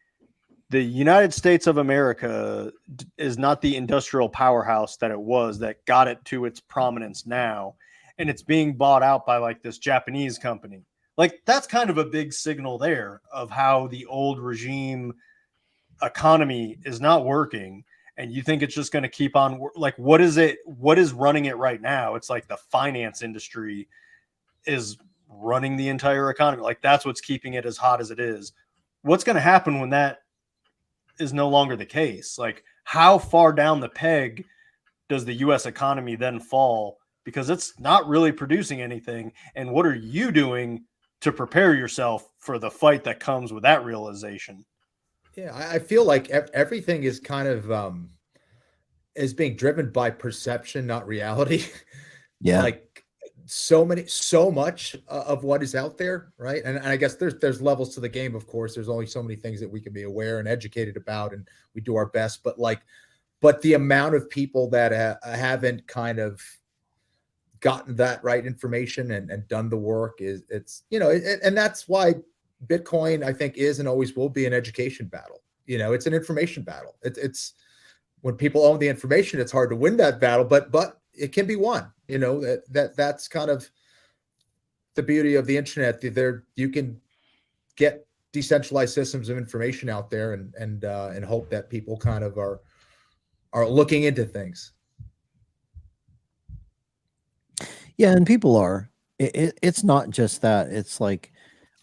the United States of America is not the industrial powerhouse that it was that got it to its prominence now. And it's being bought out by like this Japanese company. Like, that's kind of a big signal there of how the old regime economy is not working. And you think it's just going to keep on, like, what is running it right now? It's like the finance industry is running the entire economy. Like, that's what's keeping it as hot as it is. What's going to happen when that is no longer the case? Like, how far down the peg does the U.S. economy then fall? Because it's not really producing anything. And what are you doing to prepare yourself for the fight that comes with that realization? Yeah, I feel like everything is kind of is being driven by perception, not reality. Yeah, like so much of what is out there, right? And I guess there's levels to the game. Of course, there's only so many things that we can be aware and educated about, and we do our best. But the amount of people that haven't kind of gotten that right information and done the work it's and that's why Bitcoin, I think, is and always will be an education battle. You know, it's an information battle. It's when people own the information, it's hard to win that battle, but it can be won. You know, that's kind of the beauty of the internet. There, you can get decentralized systems of information out there and hope that people kind of are looking into things. Yeah, and people are. It's not just that. It's like,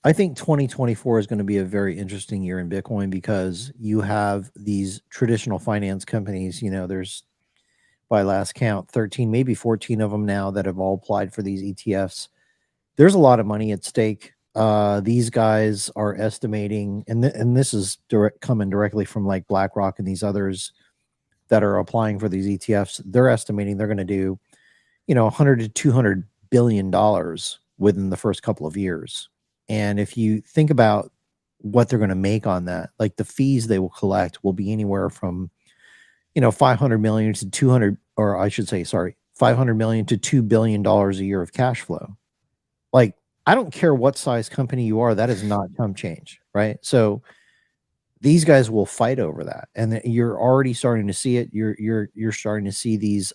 I think 2024 is going to be a very interesting year in Bitcoin because you have these traditional finance companies. You know, there's, by last count, 13, maybe 14 of them now that have all applied for these ETFs. There's a lot of money at stake. These guys are estimating, and this is coming directly from like BlackRock and these others that are applying for these ETFs. They're estimating they're going to do, 100 to 200 billion dollars within the first couple of years. And if you think about what they're going to make on that, like the fees they will collect will be anywhere from, 500 million to 200, or I should say, sorry, 500 million to $2 billion a year of cash flow. Like, I don't care what size company you are, that is not chump change, right? So these guys will fight over that. And you're already starting to see it. You're starting to see these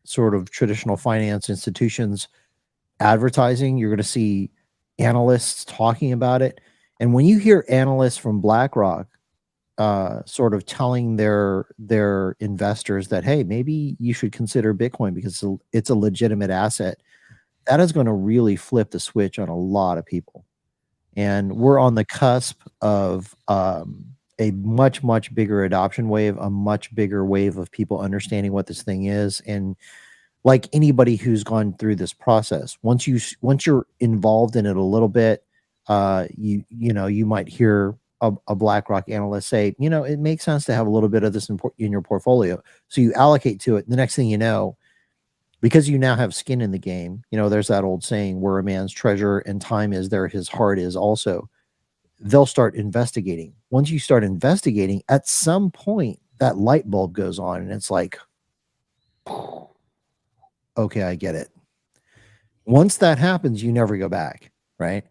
sort of traditional finance institutions advertising. You're going to see analysts talking about it. And when you hear analysts from BlackRock sort of telling their investors that, hey, maybe you should consider Bitcoin because it's a legitimate asset, that is going to really flip the switch on a lot of people. And we're on the cusp of a much, much bigger adoption wave, a much bigger wave of people understanding what this thing is. And like anybody who's gone through this process, once you're involved in it a little bit, you might hear a BlackRock analyst say, it makes sense to have a little bit of this in your portfolio. So you allocate to it. The next thing you know, because you now have skin in the game, there's that old saying, where a man's treasure and time is, there his heart is also. They'll start investigating. Once you start investigating, at some point, that light bulb goes on and it's like, okay, I get it. Once that happens, you never go back, right?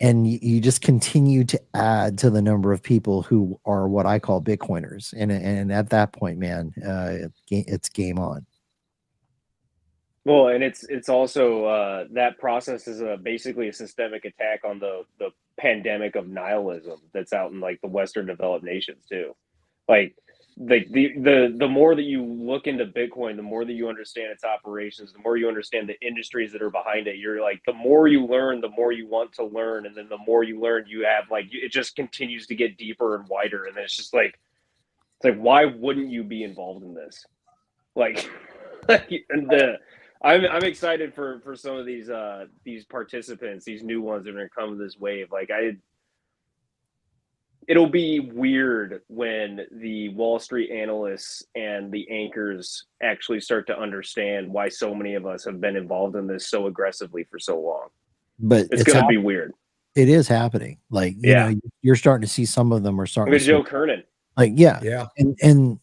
And you just continue to add to the number of people who are what I call Bitcoiners. And at that point, man, it's game on. Well, and it's also that process is basically a systemic attack on the pandemic of nihilism that's out in like the Western developed nations too. Like the more that you look into Bitcoin, the more that you understand its operations, the more you understand the industries that are behind it. You're like, the more you learn, the more you want to learn, and then the more you learn, you have like it just continues to get deeper and wider, and then it's just like why wouldn't you be involved in this? Like, I'm excited for some of these participants, these new ones that are going to come to this wave. Like it'll be weird when the Wall Street analysts and the anchors actually start to understand why so many of us have been involved in this so aggressively for so long. But it's going to be weird. It is happening. Like, you know, you're starting to see some of them are starting. Look at Joe Kernan. Like, yeah. And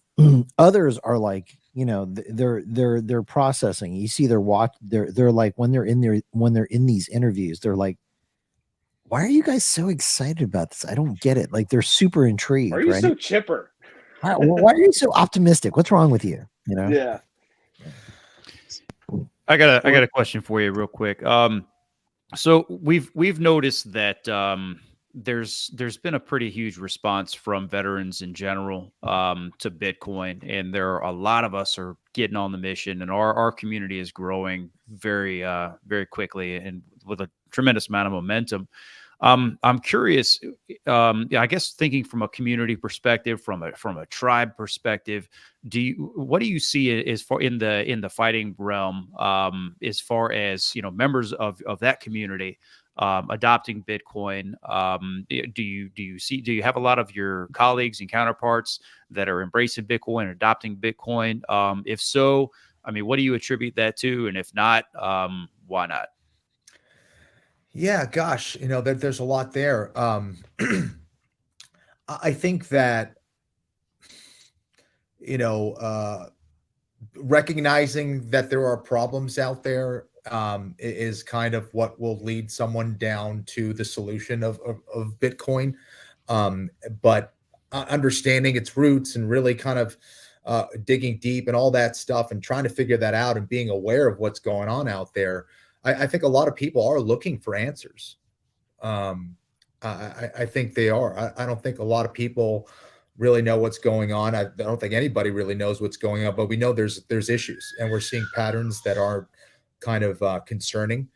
others are like, you know, they're processing. You see, they're like when they're in these interviews, they're like, why are you guys so excited about this? I don't get it. Like, they're super intrigued. Why are you right? so chipper? Why are you so optimistic? What's wrong with you? You know? Yeah. I got a question for you real quick. So we've noticed that there's been a pretty huge response from veterans in general to Bitcoin, and there are a lot of us are getting on the mission, and our community is growing very very quickly and with a tremendous amount of momentum. I'm curious, I guess thinking from a community perspective, from a tribe perspective, what do you see as far in the fighting realm, as far as, you know, members of that community adopting Bitcoin? Do you have a lot of your colleagues and counterparts that are embracing Bitcoin and adopting Bitcoin? If so, I mean, what do you attribute that to? And if not, why not? Yeah, gosh, you know, there's a lot there. I think that, you know, recognizing that there are problems out there is kind of what will lead someone down to the solution of Bitcoin. But understanding its roots and really kind of digging deep and all that stuff and trying to figure that out and being aware of what's going on out there. I think a lot of people are looking for answers. I think they are. I don't think a lot of people really know what's going on. I don't think anybody really knows what's going on, but we know there's issues, and we're seeing patterns that are kind of concerning.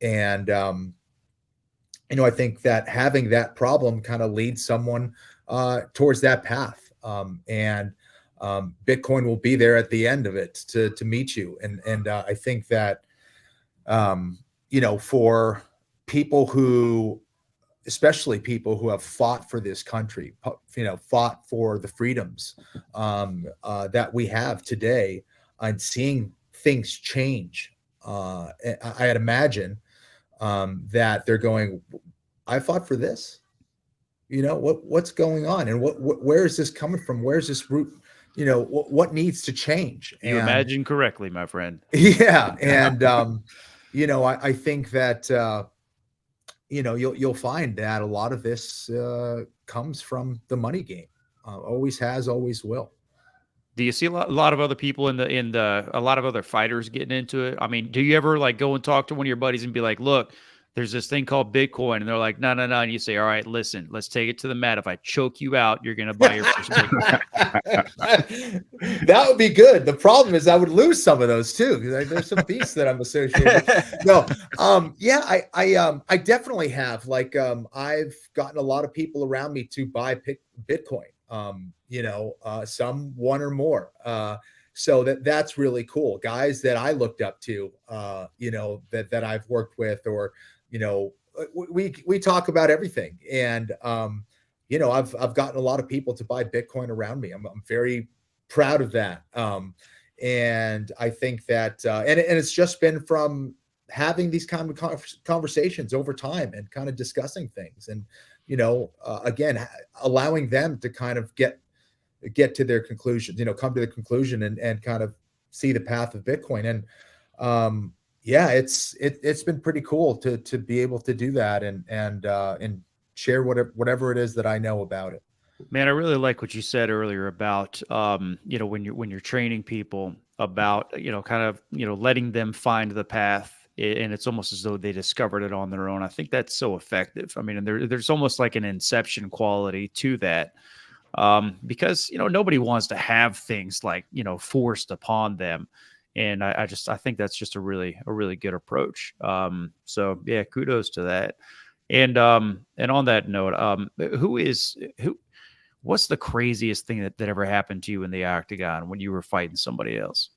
And you know, I think that having that problem kind of leads someone towards that path. And Bitcoin will be there at the end of it to meet you. And I think that you know, for people who, especially people who have fought for this country, you know, fought for the freedoms that we have today, and seeing things change, I'd imagine that they're going, I fought for this. You know, what's going on, and where is this coming from? Where's this root? You know, what needs to change? You imagine correctly, my friend. Yeah, and you know, I think that you know, you'll find that a lot of this comes from the money game. Always has, always will. Do you see a lot of other people in a lot of other fighters getting into it? I mean, do you ever like go and talk to one of your buddies and be like, look, there's this thing called Bitcoin, and they're like, no. And you say, all right, listen, let's take it to the mat. If I choke you out, you're going to buy your first Bitcoin. That would be good. The problem is I would lose some of those too, because there's some beasts that I'm associated with. No, yeah, I definitely have. Like, I've gotten a lot of people around me to buy Bitcoin. You know, some one or more. So that's really cool. Guys that I looked up to, you know, that I've worked with, or, you know, we talk about everything. And, you know, I've gotten a lot of people to buy Bitcoin around me. I'm very proud of that. And I think that, and it's just been from having these kind of conversations over time and kind of discussing things, and, you know, again, allowing them to kind of get get to their conclusions, come to the conclusion and kind of see the path of Bitcoin. And yeah, it's been pretty cool to be able to do that and share whatever it is that I know about it. Man, I really like what you said earlier about, when you're training people about, kind of, letting them find the path, and it's almost as though they discovered it on their own. I think that's so effective. I mean, and there's almost like an inception quality to that, because, nobody wants to have things like, forced upon them. And I think that's just a really good approach. So yeah, kudos to that. And on that note, what's the craziest thing that ever happened to you in the octagon when you were fighting somebody else?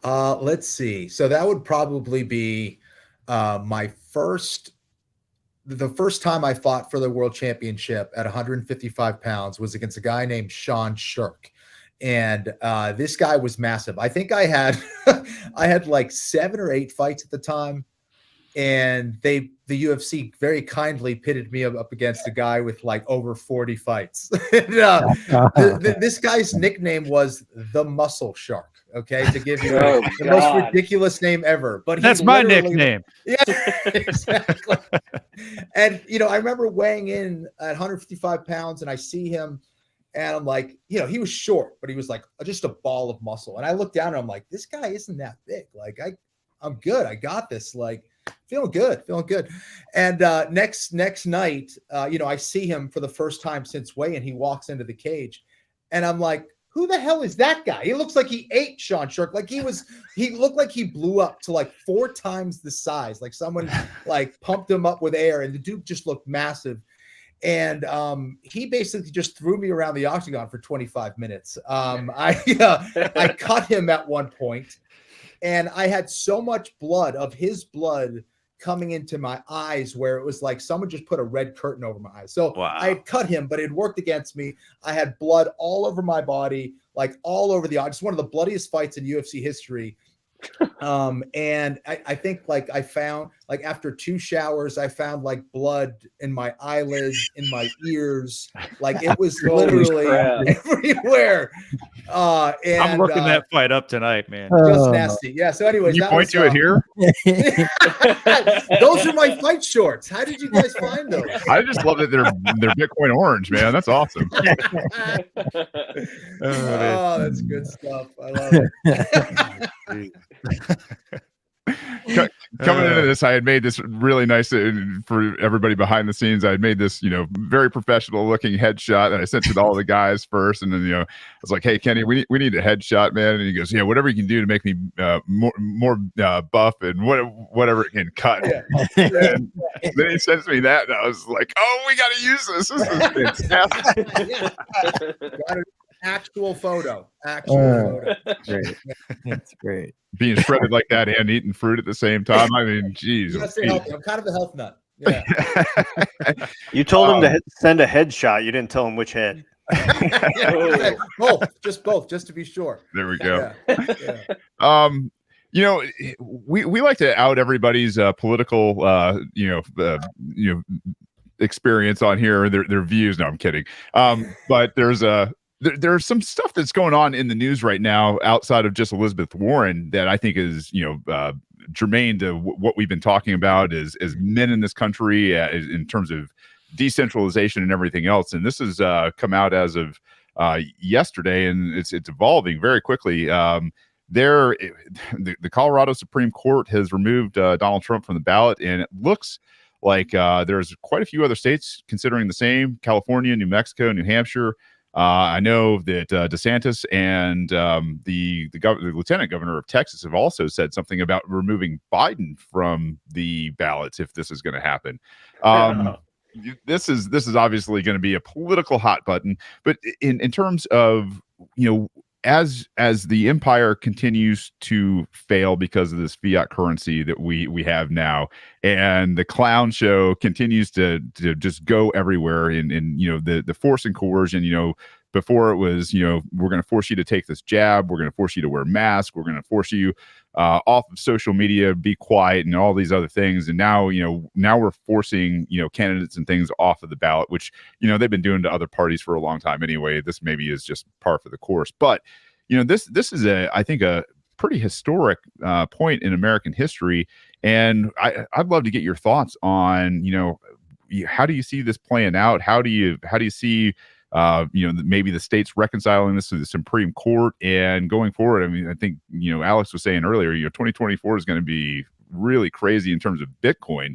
Let's see. So that would probably be the first time I fought for the world championship at 155 pounds was against a guy named Sean Shirk. And this guy was massive. I think I had like 7 or 8 fights at the time. And the UFC very kindly pitted me up against a guy with like over 40 fights. And, this guy's nickname was the Muscle Shark. Okay, to give you the most ridiculous name ever. But that's my nickname. Yeah, exactly. And I remember weighing in at 155 pounds, and I see him, and I'm like, he was short, but he was like just a ball of muscle. And I looked down, and I'm like, this guy isn't that big. Like I'm good. I got this. Like. Feeling good. And next night, I see him for the first time since weigh-in. He walks into the cage, and I'm like, who the hell is that guy? He looks like he ate Sean Shirk. Like he looked like he blew up to like 4 times the size. Like someone like pumped him up with air, and the dude just looked massive. And he basically just threw me around the octagon for 25 minutes. I cut him at one point. And I had so much blood of his blood coming into my eyes where it was like someone just put a red curtain over my eyes. So I had cut him, but it worked against me. I had blood all over my body, like all over the eye. Just one of the bloodiest fights in UFC history. And I think like I found like after 2 showers, I found like blood in my eyelids, in my ears, like it was literally everywhere. And I'm looking that fight up tonight, man. Just nasty. Yeah. So anyways, Can you point to it here? Those are my fight shorts. How did you guys find those? I just love that they're Bitcoin orange, man. That's awesome. Oh, that's good stuff. I love it. Coming into this, I had made this really nice for everybody behind the scenes. I had made this, very professional looking headshot, and I sent it to all the guys first. And then, I was like, "Hey, Kenny, we need a headshot, man." And he goes, "Yeah, whatever you can do to make me more buff and whatever it can cut." Yeah. And then he sends me that, and I was like, "Oh, we got to use this. This is fantastic." Actual photo. Photo. Great. That's great. Being shredded like that and eating fruit at the same time. I mean, geez. I'm kind of a health nut. Yeah. You told him to send a headshot. You didn't tell him which head. Both, just to be sure. There we go. Yeah. We like to out everybody's political, experience on here, their views. No, I'm kidding. But there's some stuff that's going on in the news right now outside of just Elizabeth Warren that I think is, germane to what we've been talking about as men in this country in terms of decentralization and everything else. And this has come out as of yesterday, and it's evolving very quickly. The Colorado Supreme Court has removed Donald Trump from the ballot, and it looks like there's quite a few other states considering the same: California, New Mexico, New Hampshire. I know that DeSantis and the lieutenant governor of Texas have also said something about removing Biden from the ballots if this is going to happen. This is obviously going to be a political hot button, but in terms of, as the empire continues to fail because of this fiat currency that we have now, and the clown show continues to just go everywhere in the force and coercion, Before it was, we're going to force you to take this jab. We're going to force you to wear masks. We're going to force you off of social media, be quiet, and all these other things. And now, now we're forcing, candidates and things off of the ballot, which, they've been doing to other parties for a long time anyway. This maybe is just par for the course. But, this is I think a pretty historic point in American history. And I'd love to get your thoughts on, how do you see this playing out? How do you see maybe the states reconciling this to the Supreme Court and going forward? I mean, I think, Alex was saying earlier, 2024 is going to be really crazy in terms of Bitcoin.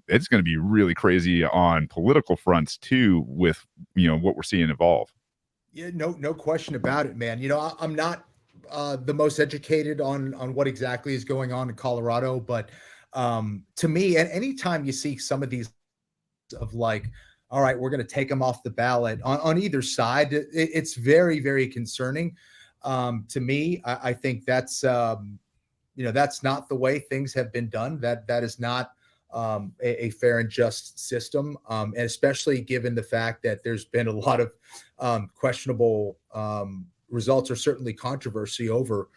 It's going to be really crazy on political fronts too, with, what we're seeing evolve. Yeah, no question about it, man. I'm not the most educated on what exactly is going on in Colorado, but to me, at any time you see some of these of like, all right, we're going to take them off the ballot on either side, it's very, very concerning. To me, I think that's that's not the way things have been done. That is not a fair and just system, and especially given the fact that there's been a lot of questionable results, or certainly controversy over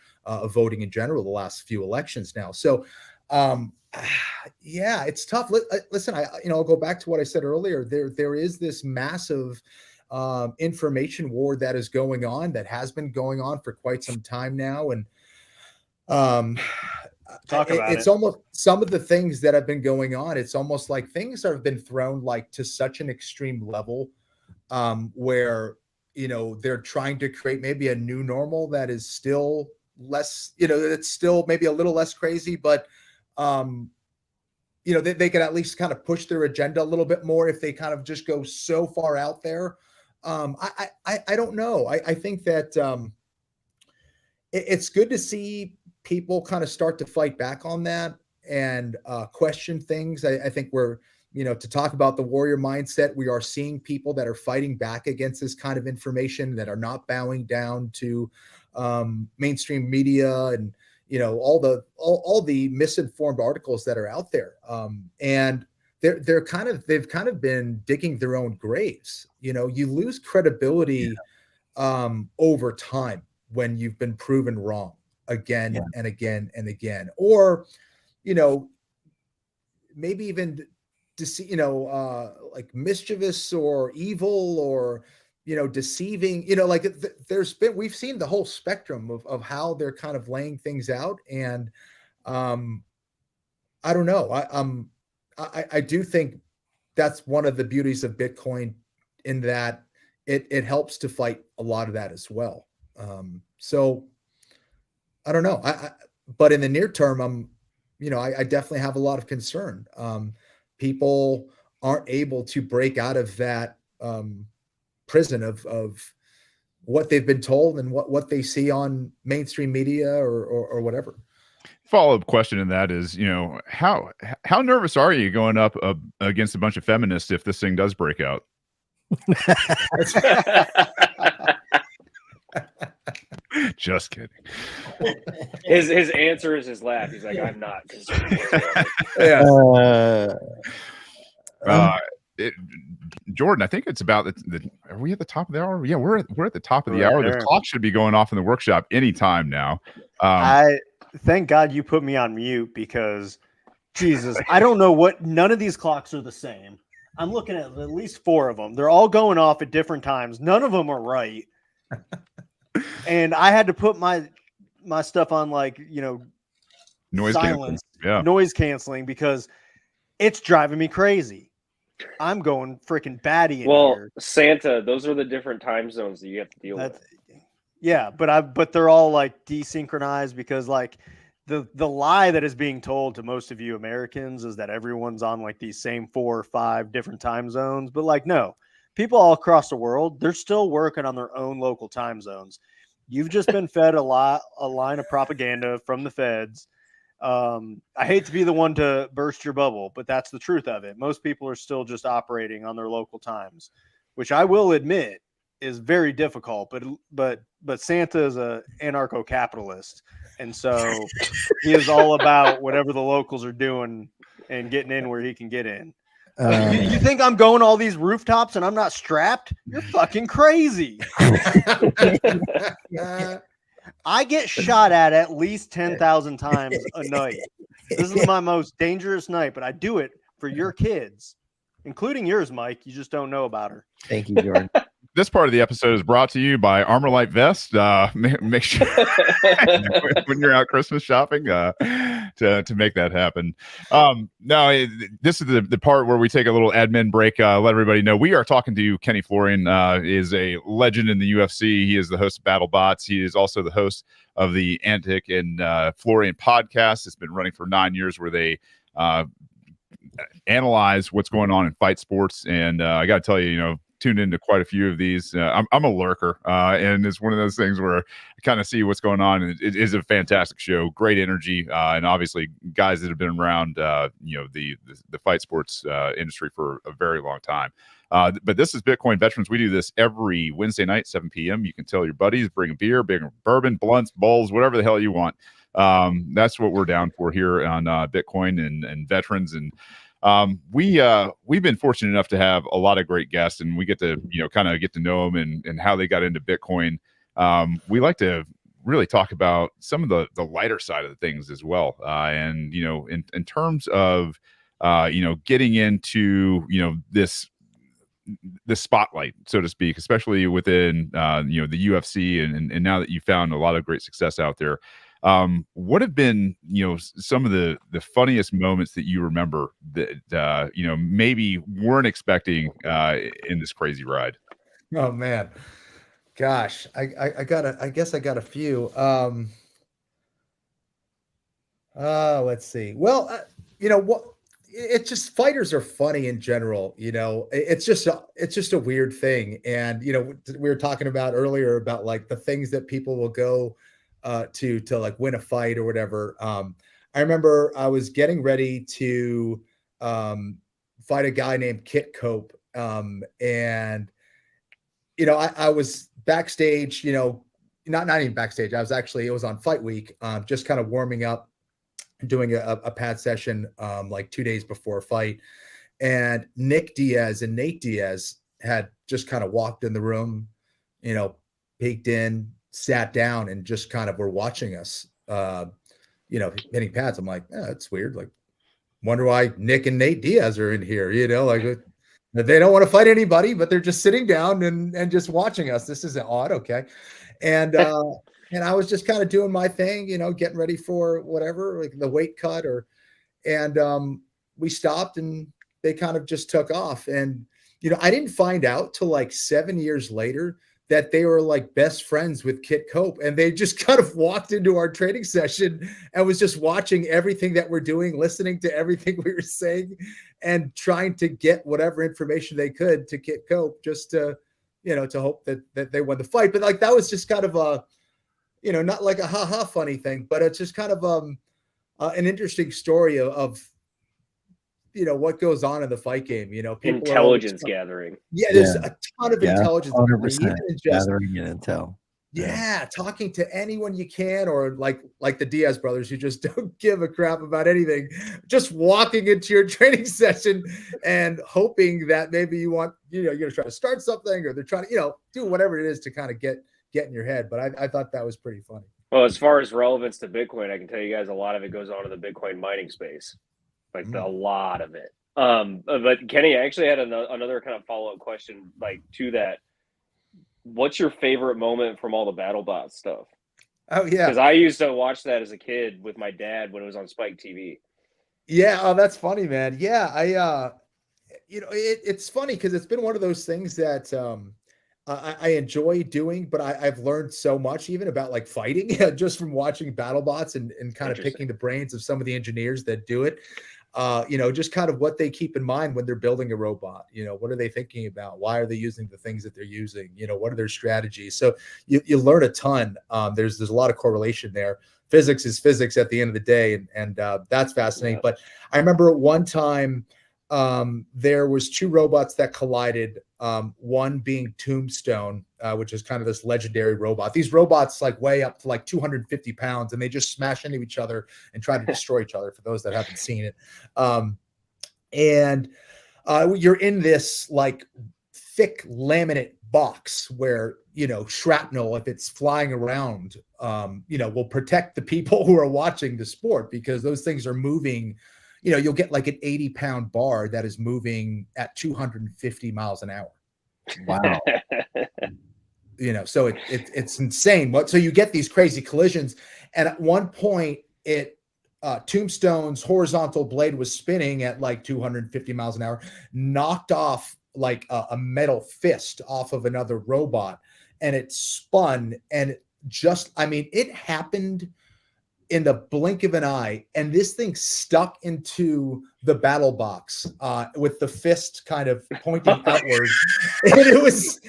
voting in general the last few elections now. So yeah, it's tough. Listen, I'll go back to what I said earlier. There is this massive information war that is going on, that has been going on for quite some time now. And it's almost some of the things that have been going on. It's almost like things have been thrown like to such an extreme level where, they're trying to create maybe a new normal that is still less, it's still maybe a little less crazy, but they could at least kind of push their agenda a little bit more if they kind of just go so far out there. I don't know. I think that it's good to see people kind of start to fight back on that and question things. I think we're, to talk about the warrior mindset, we are seeing people that are fighting back against this kind of information, that are not bowing down to mainstream media and, all the misinformed articles that are out there. And they've kind of been digging their own graves. You lose credibility over time when you've been proven wrong again and again and again, or, maybe even like mischievous or evil or, deceiving, we've seen the whole spectrum of how they're kind of laying things out. And I don't know. I do think that's one of the beauties of Bitcoin, in that it helps to fight a lot of that as well. So I don't know. But in the near term, I definitely have a lot of concern. People aren't able to break out of that prison of what they've been told and what they see on mainstream media or whatever. Follow-up question in that is, how nervous are you going up against a bunch of feminists if this thing does break out? Just kidding. His answer is his laugh. He's like, I'm not concerned. Jordan, I think it's about are we at the top of the hour? Yeah, we're at the top of the hour. The clock should be going off in the workshop anytime now. I thank God you put me on mute, because Jesus, I don't know none of these clocks are the same. I'm looking at least 4 of them. They're all going off at different times. None of them are right. And I had to put my stuff on noise silence, canceling. noise canceling, because it's driving me crazy. I'm going freaking batty in here. Santa, those are the different time zones that you have to deal with. Yeah, but they're all like desynchronized, because like the lie that is being told to most of you Americans is that everyone's on like these same 4 or 5 different time zones. But like, no, people all across the world, they're still working on their own local time zones. You've just been fed a line of propaganda from the feds. I hate to be the one to burst your bubble, but that's the truth of it. Most people are still just operating on their local times, which I will admit is very difficult. But Santa is a anarcho-capitalist, and so he is all about whatever the locals are doing and getting in where he can get in. You think I'm going all these rooftops and I'm not strapped? You're fucking crazy. I get shot at least 10,000 times a night. This is my most dangerous night, but I do it for your kids, including yours, Mike. You just don't know about her. Thank you, Jordan. This part of the episode is brought to you by Armor Light Vest. Make sure when you're out Christmas shopping to make that happen. This is the part where we take a little admin break. Let everybody know we are talking to Kenny Florian. Is a legend in the UFC. He is the host of Battle Bots. He is also the host of the Anik and Florian podcast. It's been running for 9 years, where they analyze what's going on in fight sports. And I got to tell you, tuned into quite a few of these. I'm a lurker, and it's one of those things where I kind of see what's going on. And it is a fantastic show, great energy, and obviously guys that have been around, the fight sports industry for a very long time. But this is Bitcoin Veterans. We do this every Wednesday night, 7 p.m. You can tell your buddies, bring a beer, bring bourbon, blunts, bowls, whatever the hell you want. That's what we're down for here on Bitcoin and Veterans. And we've been fortunate enough to have a lot of great guests, and we get to kind of get to know them and how they got into Bitcoin. We like to really talk about some of the lighter side of the things as well, and in terms of getting into this spotlight, so to speak, especially within the UFC, and now that you found a lot of great success out there. What have been, some of the funniest moments that you remember that, maybe weren't expecting in this crazy ride? Oh man, gosh, I guess I got a few. Let's see. Well, what? It's just, fighters are funny in general. It's just a weird thing. And, we were talking about earlier about like the things that people will go to like win a fight or whatever. I remember I was getting ready to fight a guy named Kit Cope. And, I was backstage, not even backstage. It was on Fight Week, just kind of warming up, doing a pad session like 2 days before a fight. And Nick Diaz and Nate Diaz had just kind of walked in the room, peeked in, sat down, and just kind of were watching us, hitting pads. I'm like, that's weird. Like, wonder why Nick and Nate Diaz are in here, like they don't want to fight anybody, but they're just sitting down and just watching us. This isn't odd. Okay. And I was just kind of doing my thing, getting ready for whatever, like the weight cut and we stopped and they kind of just took off. And, I didn't find out till like 7 years later that they were like best friends with Kit Cope, and they just kind of walked into our training session and was just watching everything that we're doing, listening to everything we were saying, and trying to get whatever information they could to Kit Cope, just to, to hope that they won the fight. But like, that was just kind of a, not like a ha-ha funny thing, but it's just kind of an interesting story of what goes on in the fight game. People intelligence gathering. Yeah, there's a ton of intelligence. 100% gathering and intel. Yeah, talking to anyone you can, or like the Diaz brothers, who just don't give a crap about anything, just walking into your training session and hoping that maybe you're going to try to start something, or they're trying to, do whatever it is to kind of get in your head. But I thought that was pretty funny. Well, as far as relevance to Bitcoin, I can tell you guys a lot of it goes on in the Bitcoin mining space, like a lot of it. But Kenny, I actually had another kind of follow-up question, like to that. What's your favorite moment from all the BattleBot stuff? Oh yeah, because I used to watch that as a kid with my dad when it was on Spike TV. Yeah, oh, that's funny, man. Yeah, it's funny because it's been one of those things that I enjoy doing, but I've learned so much even about like fighting just from watching BattleBots and kind of picking the brains of some of the engineers that do it. Just kind of what they keep in mind when they're building a robot. What are they thinking about? Why are they using the things that they're using? What are their strategies? So you learn a ton. There's a lot of correlation there. Physics is physics at the end of the day, and that's fascinating. Yeah. But I remember at one time there was two robots that collided. One being Tombstone, which is kind of this legendary robot. These robots like weigh up to like 250 pounds, and they just smash into each other and try to destroy each other, for those that haven't seen it. And you're in this like thick laminate box where, shrapnel, if it's flying around, will protect the people who are watching the sport, because those things are moving. You'll get like an 80-pound bar that is moving at 250 miles an hour. Wow. So it's insane. So you get these crazy collisions. And at one point, Tombstone's horizontal blade was spinning at like 250 miles an hour, knocked off like a metal fist off of another robot, and it spun. And it happened in the blink of an eye, and this thing stuck into the battle box with the fist kind of pointing outward. And it was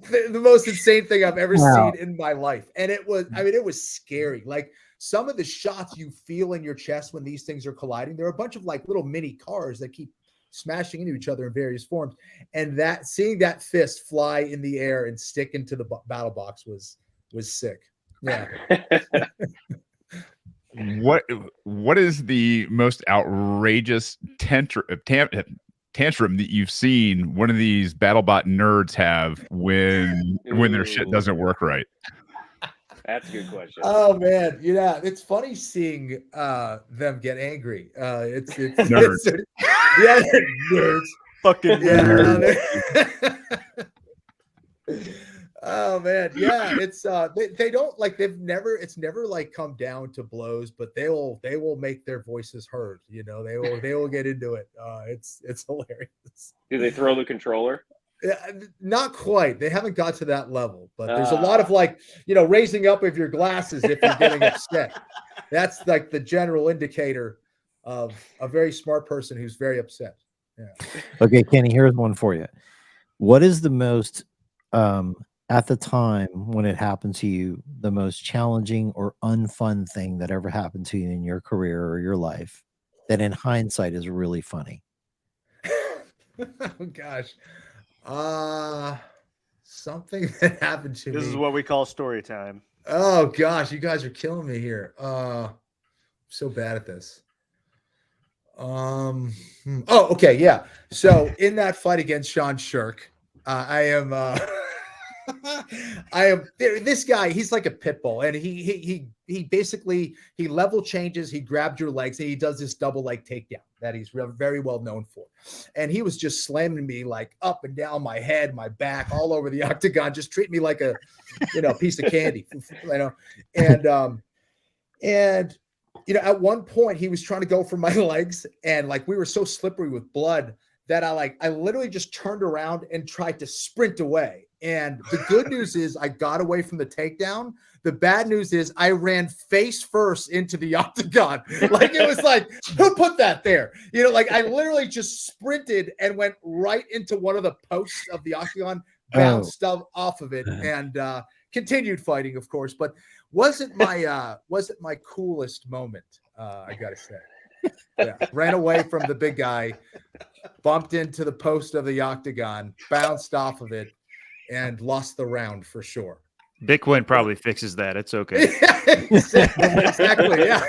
the most insane thing I've ever seen in my life. And it was scary. Like, some of the shots you feel in your chest when these things are colliding, there are a bunch of like little mini cars that keep smashing into each other in various forms. And seeing that fist fly in the air and stick into the battle box was sick. Yeah. What is the most outrageous tantrum that you've seen one of these BattleBot nerds have when their shit doesn't work right? That's a good question. Oh man, yeah, it's funny seeing them get angry. It's nerds. Yeah, nerds. Fucking nerds. Oh man, yeah, it's they don't like it's never like come down to blows, but they will make their voices heard. They will get into it. It's hilarious. Do they throw the controller? Not quite. They haven't got to that level, but there's a lot of like, raising up of your glasses if you're getting upset. That's like the general indicator of a very smart person who's very upset. Yeah. Okay, Kenny, here's one for you. What is the most, at the time when it happened to you, the most challenging or unfun thing that ever happened to you in your career or your life that in hindsight is really funny? Oh gosh. Something that happened to me. This is what we call story time. Oh gosh, you guys are killing me here. So bad at this. Oh, okay, yeah. So in that fight against Sean Shirk, I am this guy. He's like a pit bull, and he basically level changes. He grabs your legs, and he does this double leg takedown that he's very well known for. And he was just slamming me like up and down my head, my back, all over the octagon, just treating me like a piece of candy, and at one point he was trying to go for my legs, and like we were so slippery with blood that I literally just turned around and tried to sprint away. And the good news is I got away from the takedown. The bad news is I ran face first into the octagon. Like, it was like, who put that there? Like I literally just sprinted and went right into one of the posts of the octagon, bounced off of it, and continued fighting, of course. But wasn't my coolest moment, I gotta say. Yeah, ran away from the big guy, bumped into the post of the octagon, bounced off of it, and lost the round for sure. Bitcoin probably fixes that. It's okay. Exactly. Yeah.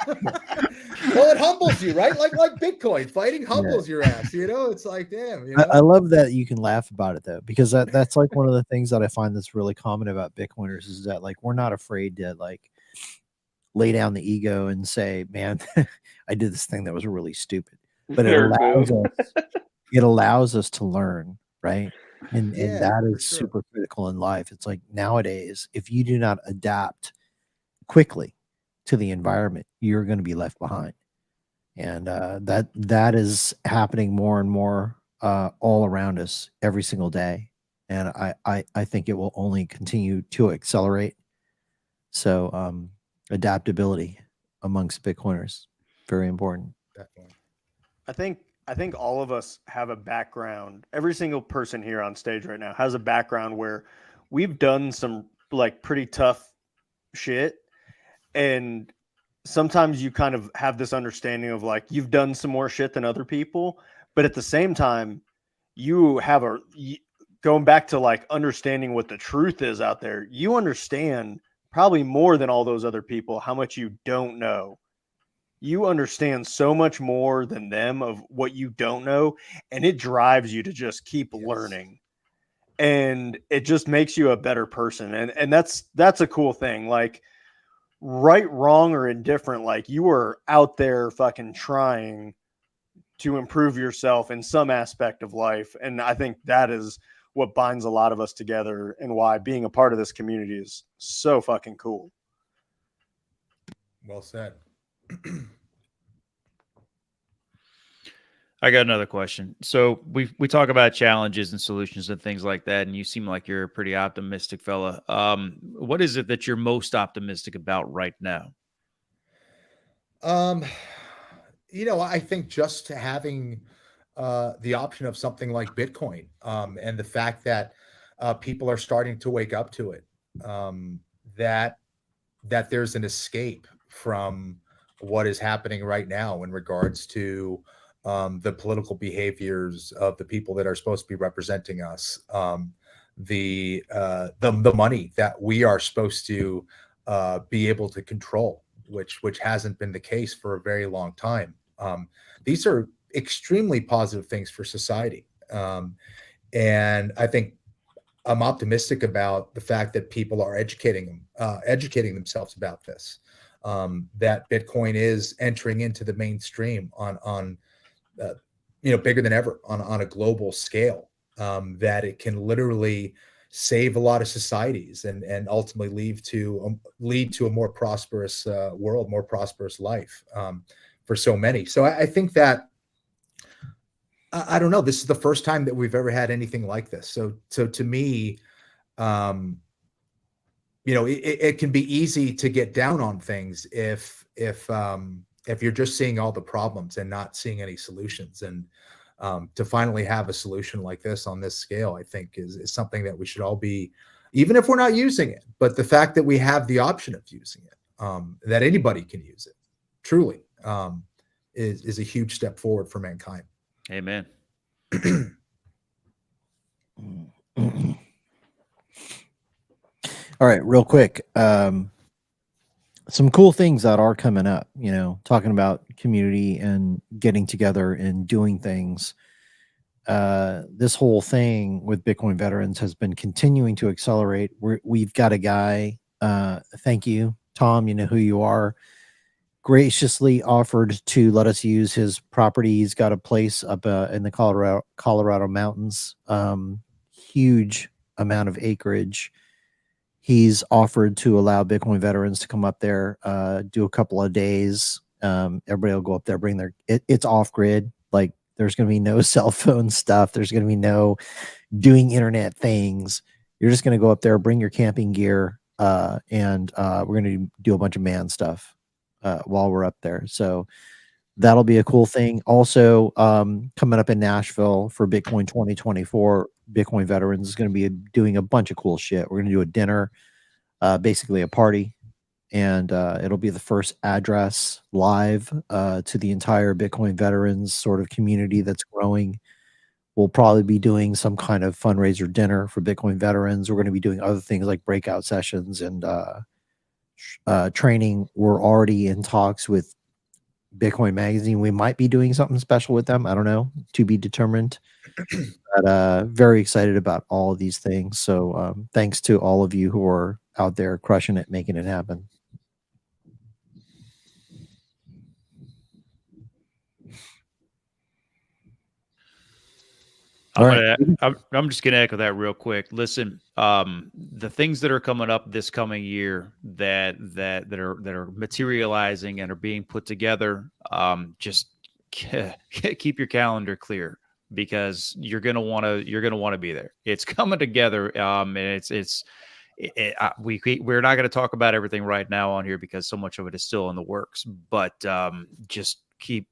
Well, it humbles you, right? Like Bitcoin fighting humbles your ass. It's like, damn. I love that you can laugh about it though, because that's like one of the things that I find that's really common about Bitcoiners is that like we're not afraid to like lay down the ego and say, man, I did this thing that was really stupid. But it allows us to learn, right? And that is super critical in life. It's like nowadays, if you do not adapt quickly to the environment, you're going to be left behind. And that is happening more and more all around us every single day. And I think it will only continue to accelerate. So adaptability amongst Bitcoiners, very important. Definitely. I think all of us have a background. Every single person here on stage right now has a background where we've done some like pretty tough shit. And sometimes you kind of have this understanding of like, you've done some more shit than other people. But at the same time, you have going back to like understanding what the truth is out there. You understand probably more than all those other people how much you don't know. you understand so much more than them of what you don't know, and it drives you to just keep learning. And it just makes you a better person. And that's a cool thing. Like, right, wrong, or indifferent, like, you are out there fucking trying to improve yourself in some aspect of life. And I think that is what binds a lot of us together, and why being a part of this community is so fucking cool. Well said. I got another question. So we talk about challenges and solutions and things like that, and you seem like you're a pretty optimistic fella. What is it that you're most optimistic about right now? I think just having the option of something like Bitcoin, and the fact that people are starting to wake up to it, that there's an escape from what is happening right now in regards to the political behaviors of the people that are supposed to be representing us, the money that we are supposed to be able to control, which hasn't been the case for a very long time. These are extremely positive things for society, and I think I'm optimistic about the fact that people are educating themselves about this. That Bitcoin is entering into the mainstream on bigger than ever on a global scale. That it can literally save a lot of societies and ultimately lead to a more prosperous world, more prosperous life for so many. So I think that I don't know. This is the first time that we've ever had anything like this. So to me, it can be easy to get down on things if you're just seeing all the problems and not seeing any solutions. And to finally have a solution like this on this scale, I think is something that we should all be, even if we're not using it, but the fact that we have the option of using it, that anybody can use it, truly, is a huge step forward for mankind. Amen. All right, real quick. Some cool things that are coming up, talking about community and getting together and doing things. This whole thing with Bitcoin veterans has been continuing to accelerate. We've got a guy, thank you, Tom, you know who you are, graciously offered to let us use his property. He's got a place up in the Colorado mountains, huge amount of acreage. He's offered to allow Bitcoin veterans to come up there, do a couple of days. Everybody will go up there, bring it's off grid. Like, there's going to be no cell phone stuff. There's going to be no doing internet things. You're just going to go up there, bring your camping gear, and we're going to do a bunch of man stuff while we're up there. So that'll be a cool thing. Also, coming up in Nashville for Bitcoin 2024, Bitcoin veterans is going to be doing a bunch of cool shit. We're going to do a dinner, basically a party, and it'll be the first address live to the entire Bitcoin veterans sort of community that's growing. We'll probably be doing some kind of fundraiser dinner for Bitcoin veterans. We're going to be doing other things like breakout sessions and training. We're already in talks with Bitcoin Magazine. We might be doing something special with them. I don't know, to be determined. But very excited about all of these things. So thanks to all of you who are out there crushing it, making it happen. I'm just going to echo that real quick. Listen, the things that are coming up this coming year that are materializing and are being put together, just keep your calendar clear, because you're going to want to be there. It's coming together. And we're not going to talk about everything right now on here because so much of it is still in the works, but just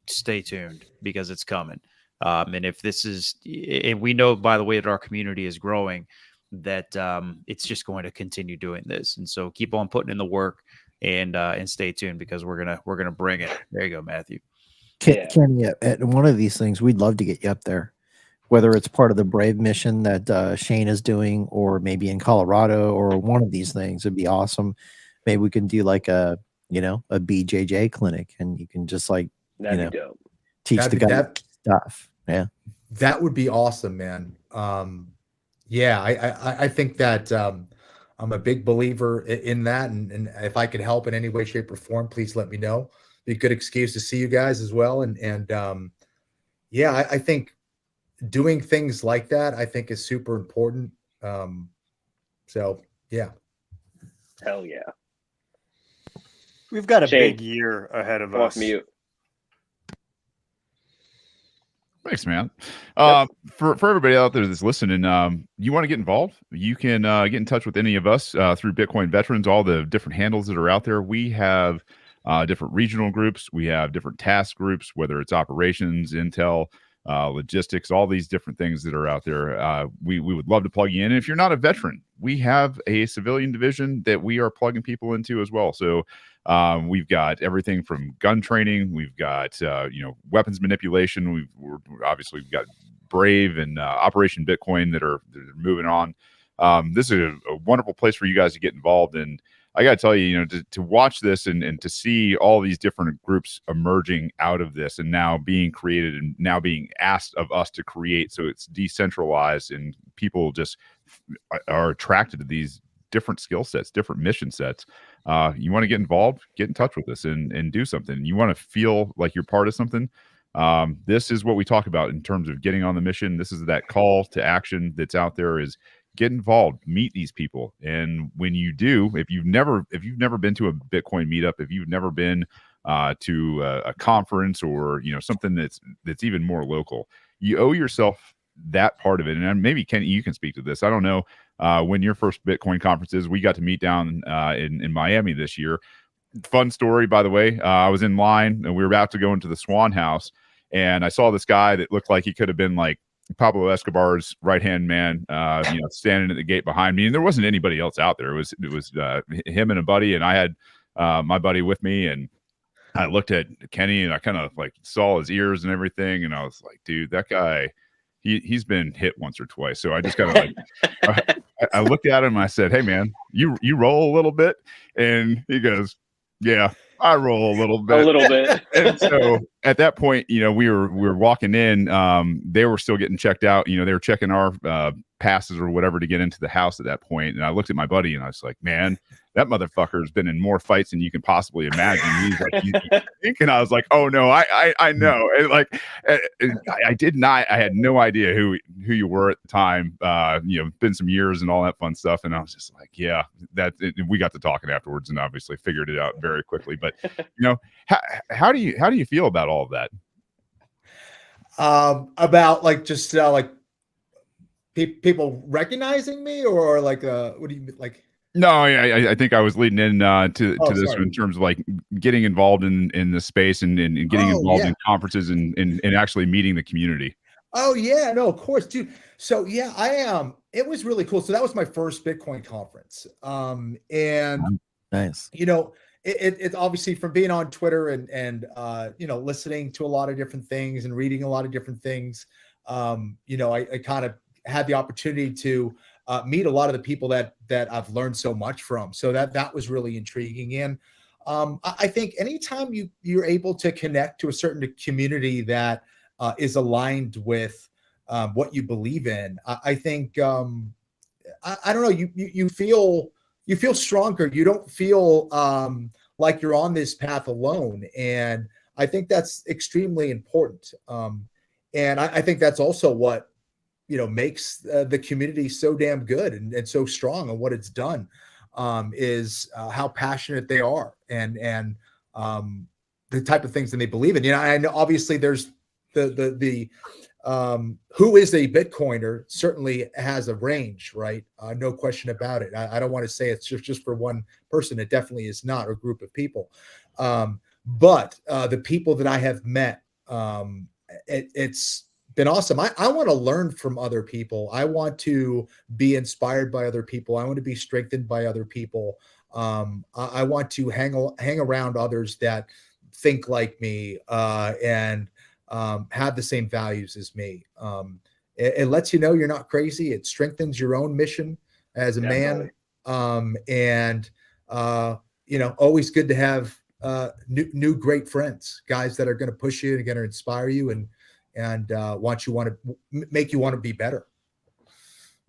stay tuned, because it's coming. And if this is, and we know, by the way, that our community is growing, that it's just going to continue doing this. And so keep on putting in the work and stay tuned, because we're gonna bring it. There you go, Matthew. Kenny, at one of these things, we'd love to get you up there, whether it's part of the Brave mission that Shane is doing, or maybe in Colorado, or one of these things. It'd be awesome. Maybe we can do like a a BJJ clinic, and you can just like, That'd be dope. teach That'd the be- guy that- stuff. Yeah. That would be awesome, man. Yeah, I think that I'm a big believer in that, and if I could help in any way, shape, or form, please let me know. Be a good excuse to see you guys as well, and yeah, I think doing things like that, I think, is super important. So yeah, Hell yeah. We've got a Shane, big year ahead of Come off us. mute. Thanks, man. For everybody out there that's listening, you want to get involved, you can get in touch with any of us through Bitcoin Veterans, all the different handles that are out there. We have different regional groups. We have different task groups, whether it's operations, intel, logistics, all these different things that are out there. We would love to plug you in. And if you're not a veteran, we have a civilian division that we are plugging people into as well. So we've got everything from gun training. We've got, weapons manipulation. We've obviously got Brave and Operation Bitcoin that are moving on. This is a wonderful place for you guys to get involved. And I got to tell you, to watch this and to see all these different groups emerging out of this and now being created and now being asked of us to create. So it's decentralized and people just are attracted to these different skill sets, different mission sets. You want to get involved, get in touch with us and do something. You want to feel like you're part of something. This is what we talk about in terms of getting on the mission. This is that call to action that's out there, is get involved, meet these people. And when you do, if you've never been to a Bitcoin meetup, if you've never been to a conference or, something that's even more local, you owe yourself that part of it. And maybe Kenny, you can speak to this. I don't know when your first Bitcoin conference is. We got to meet down in Miami this year. Fun story, by the way. I was in line and we were about to go into the Swan House, and I saw this guy that looked like he could have been like Pablo Escobar's right-hand man, standing at the gate behind me. And there wasn't anybody else out there. It was him and a buddy, and I had my buddy with me, and I looked at Kenny and I kind of like saw his ears and everything. And I was like, dude, that guy, he's been hit once or twice. So I just kind of like, I looked at him and I said, hey man, you roll a little bit. And he goes, yeah, I roll a little bit. A little bit. And so at that point, we were walking in, they were still getting checked out. They were checking our passes or whatever to get into the house at that point. And I looked at my buddy and I was like, man, that motherfucker has been in more fights than you can possibly imagine. He's like, and I was like, oh no, I know. And like, I did not, I had no idea who you were at the time. Been some years and all that fun stuff. And I was just like, yeah, we got to talking afterwards and obviously figured it out very quickly. But how do you feel about all of that? About like just like people recognizing me, or like what do you like? No, I think I was leading in to this in terms of like getting involved in the space and getting involved in conferences and actually meeting the community. Oh yeah, no, of course, dude. So yeah, I am. It was really cool. So that was my first Bitcoin conference. And nice. It's obviously from being on Twitter and listening to a lot of different things and reading a lot of different things. I kind of had the opportunity to meet a lot of the people that I've learned so much from. So that was really intriguing. And I think anytime you're able to connect to a certain community that is aligned with what you believe in, I think I don't know, you feel stronger. You don't feel like you're on this path alone. And I think that's extremely important. And I think that's also what makes the community so damn good and so strong, and what it's done is how passionate they are and the type of things that they believe in. I know obviously there's the who is a Bitcoiner certainly has a range, right? No question about it. I don't want to say it's just for one person. It definitely is not, or group of people. But the people that I have met, it's been awesome. I want to learn from other people. I want to be inspired by other people. I want to be strengthened by other people. I want to hang around others that think like me and have the same values as me. It lets you know you're not crazy. It strengthens your own mission as a man. And always good to have new great friends, guys that are going to push you and going to inspire you and make you want to be better.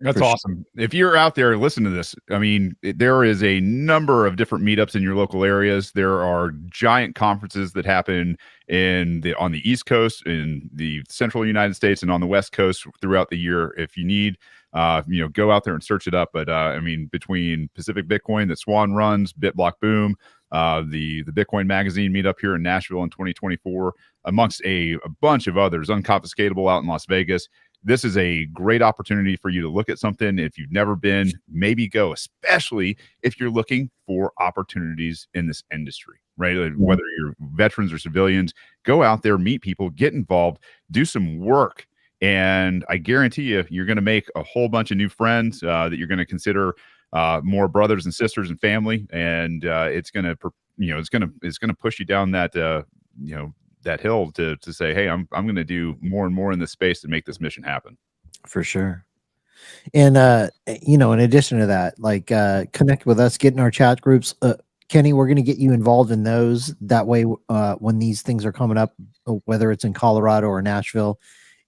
That's awesome. If you're out there listening to this, I mean, there is a number of different meetups in your local areas. There are giant conferences that happen on the East Coast, in the central United States, and on the West Coast throughout the year. If you need, go out there and search it up. But I mean, between Pacific Bitcoin that Swan runs, BitBlock Boom, the Bitcoin Magazine meetup here in Nashville in 2024, amongst a bunch of others, Unconfiscatable out in Las Vegas. This is a great opportunity for you to look at something. If you've never been, maybe go, especially if you're looking for opportunities in this industry, right? Whether you're veterans or civilians, go out there, meet people, get involved, do some work. And I guarantee you're going to make a whole bunch of new friends that you're going to consider more brothers and sisters and family. And it's going to, it's going to push you down that, that hill to say, hey, I'm going to do more and more in this space to make this mission happen. For sure. And, in addition to that, like, connect with us, get in our chat groups. Kenny, we're going to get you involved in those. That way, when these things are coming up, whether it's in Colorado or Nashville,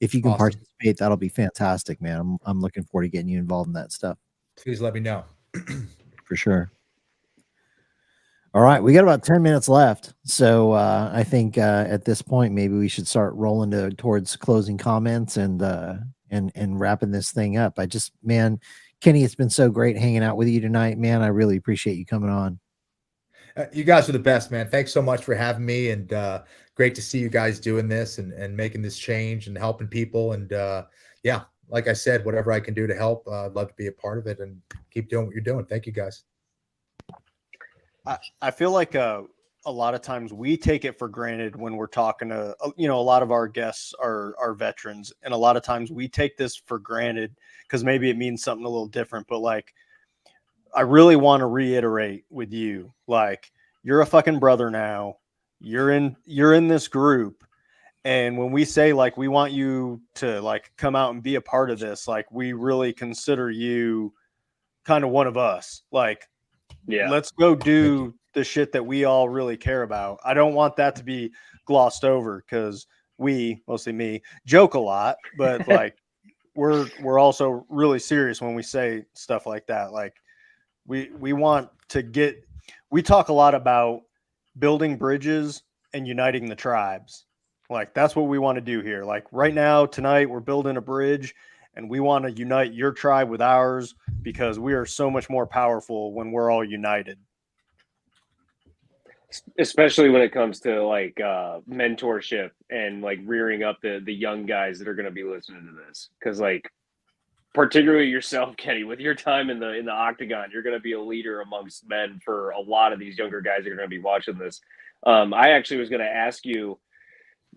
if you can participate, that'll be fantastic, man. I'm looking forward to getting you involved in that stuff. Please let me know. For sure. All right, we got about 10 minutes left. So I think at this point, maybe we should start rolling towards closing comments and wrapping this thing up. Man, Kenny, it's been so great hanging out with you tonight, man. I really appreciate you coming on. You guys are the best, man. Thanks so much for having me, and great to see you guys doing this and making this change and helping people. And yeah, like I said, whatever I can do to help, I'd love to be a part of it and keep doing what you're doing. Thank you, guys. I feel like a lot of times we take it for granted when we're talking to, a lot of our guests are veterans. And a lot of times we take this for granted because maybe it means something a little different. But like, I really want to reiterate with you, like, you're a fucking brother now. You're in this group. And when we say, like, we want you to, like, come out and be a part of this, like, we really consider you kind of one of us. Like, yeah, let's go do the shit that we all really care about. I don't want that to be glossed over because we, mostly me, joke a lot, but like we're also really serious when we say stuff like that. Like we want to we talk a lot about building bridges and uniting the tribes. Like that's what we want to do here. Like right now, tonight, we're building a bridge and we want to unite your tribe with ours because we are so much more powerful when we're all united. Especially when it comes to like mentorship and like rearing up the young guys that are going to be listening to this. Because like, particularly yourself, Kenny, with your time in the octagon, you're going to be a leader amongst men for a lot of these younger guys that are going to be watching this. I actually was going to ask you,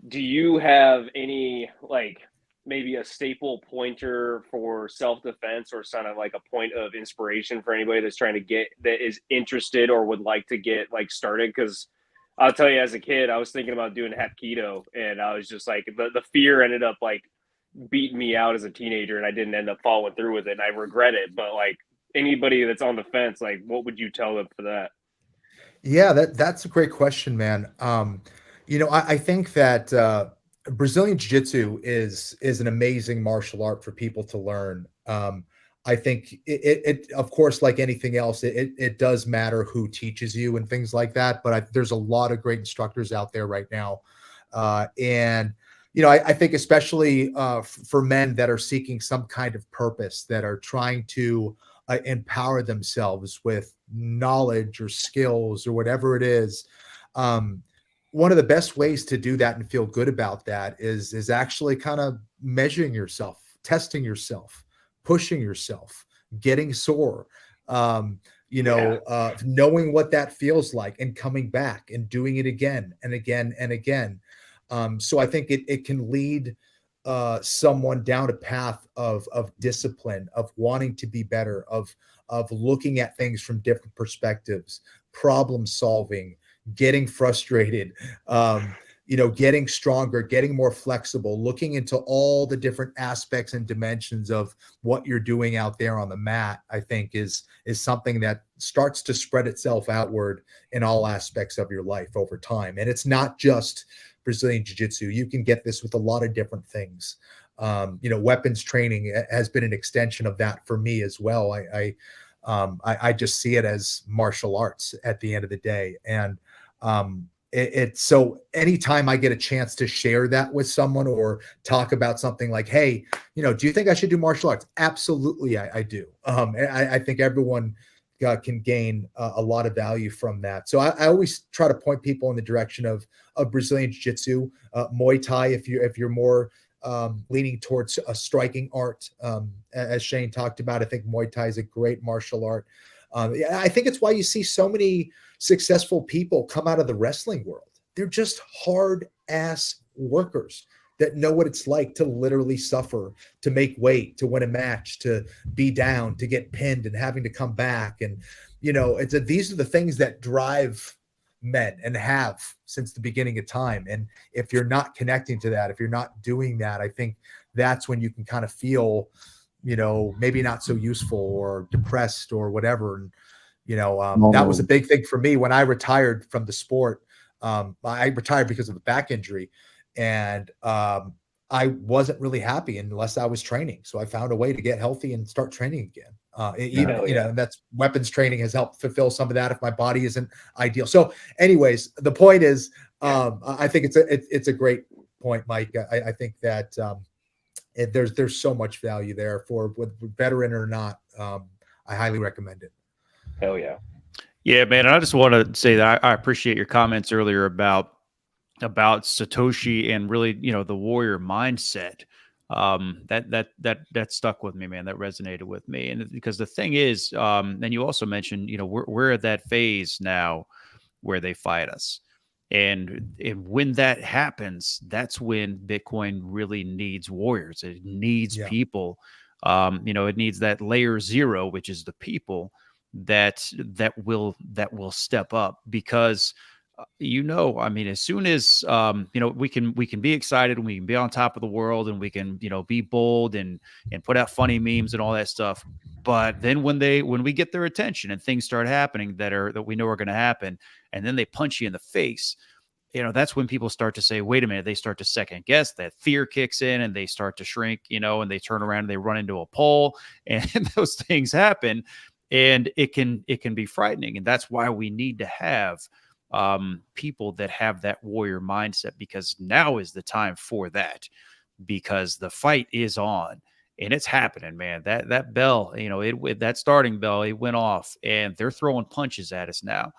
do you have any like maybe a staple pointer for self-defense or kind of like a point of inspiration for anybody that's that is interested or would like to get like started? Because I'll tell you, as a kid, I was thinking about doing Hapkido and I was just like, the fear ended up like beating me out as a teenager and I didn't end up following through with it and I regret it. But like anybody that's on the fence, like what would you tell them for that? Yeah, that's a great question, man. I think that Brazilian Jiu-Jitsu is an amazing martial art for people to learn. I think it of course, like anything else, it does matter who teaches you and things like that. But there's a lot of great instructors out there right now. And I think especially for men that are seeking some kind of purpose, that are trying to empower themselves with knowledge or skills or whatever it is. One of the best ways to do that and feel good about that is actually kind of measuring yourself, testing yourself, pushing yourself, getting sore, knowing what that feels like and coming back and doing it again and again and again. So I think it can lead someone down a path of discipline, of wanting to be better, of looking at things from different perspectives, problem solving, getting frustrated, getting stronger, getting more flexible, looking into all the different aspects and dimensions of what you're doing out there on the mat, I think is something that starts to spread itself outward in all aspects of your life over time. And it's not just Brazilian Jiu-Jitsu. You can get this with a lot of different things. Weapons training has been an extension of that for me as well. I just see it as martial arts at the end of the day. And it's so anytime I get a chance to share that with someone or talk about something like, hey, do you think I should do martial arts? Absolutely, I do. I think everyone can gain a lot of value from that. So I always try to point people in the direction of Brazilian Jiu-Jitsu, Muay Thai, if you're more leaning towards a striking art. As Shane talked about, I think Muay Thai is a great martial art. I think it's why you see so many successful people come out of the wrestling world. They're just hard ass workers that know what it's like to literally suffer, to make weight, to win a match, to be down, to get pinned and having to come back. And, these are the things that drive men and have since the beginning of time. And if you're not connecting to that, if you're not doing that, I think that's when you can kind of feel, maybe not so useful or depressed or whatever. And, that was a big thing for me when I retired from the sport. I retired because of a back injury, and I wasn't really happy unless I was training. So I found a way to get healthy and start training again. And that's weapons training has helped fulfill some of that if my body isn't ideal. So anyways, the point is, I think it's a great point, Mike. I think that there's so much value there for veteran or not. I highly recommend it. Hell yeah. Yeah, man. And I just want to say that I appreciate your comments earlier about Satoshi and really, the warrior mindset. That stuck with me, man. That resonated with me. And because the thing is, and you also mentioned, we're at that phase now where they fight us. And when that happens, that's when Bitcoin really needs warriors. It needs people. It needs that layer 0, which is the people that will step up, because as soon as we can be excited and we can be on top of the world and we can be bold and put out funny memes and all that stuff, but then when we get their attention and things start happening that we know are going to happen, and then they punch you in the face, that's when people start to say, wait a minute. They start to second guess. That fear kicks in and they start to shrink, and they turn around and they run into a pole, and those things happen. And it can be frightening. And that's why we need to have people that have that warrior mindset, because now is the time for that, because the fight is on and it's happening, man. That bell, that starting bell, it went off and they're throwing punches at us now.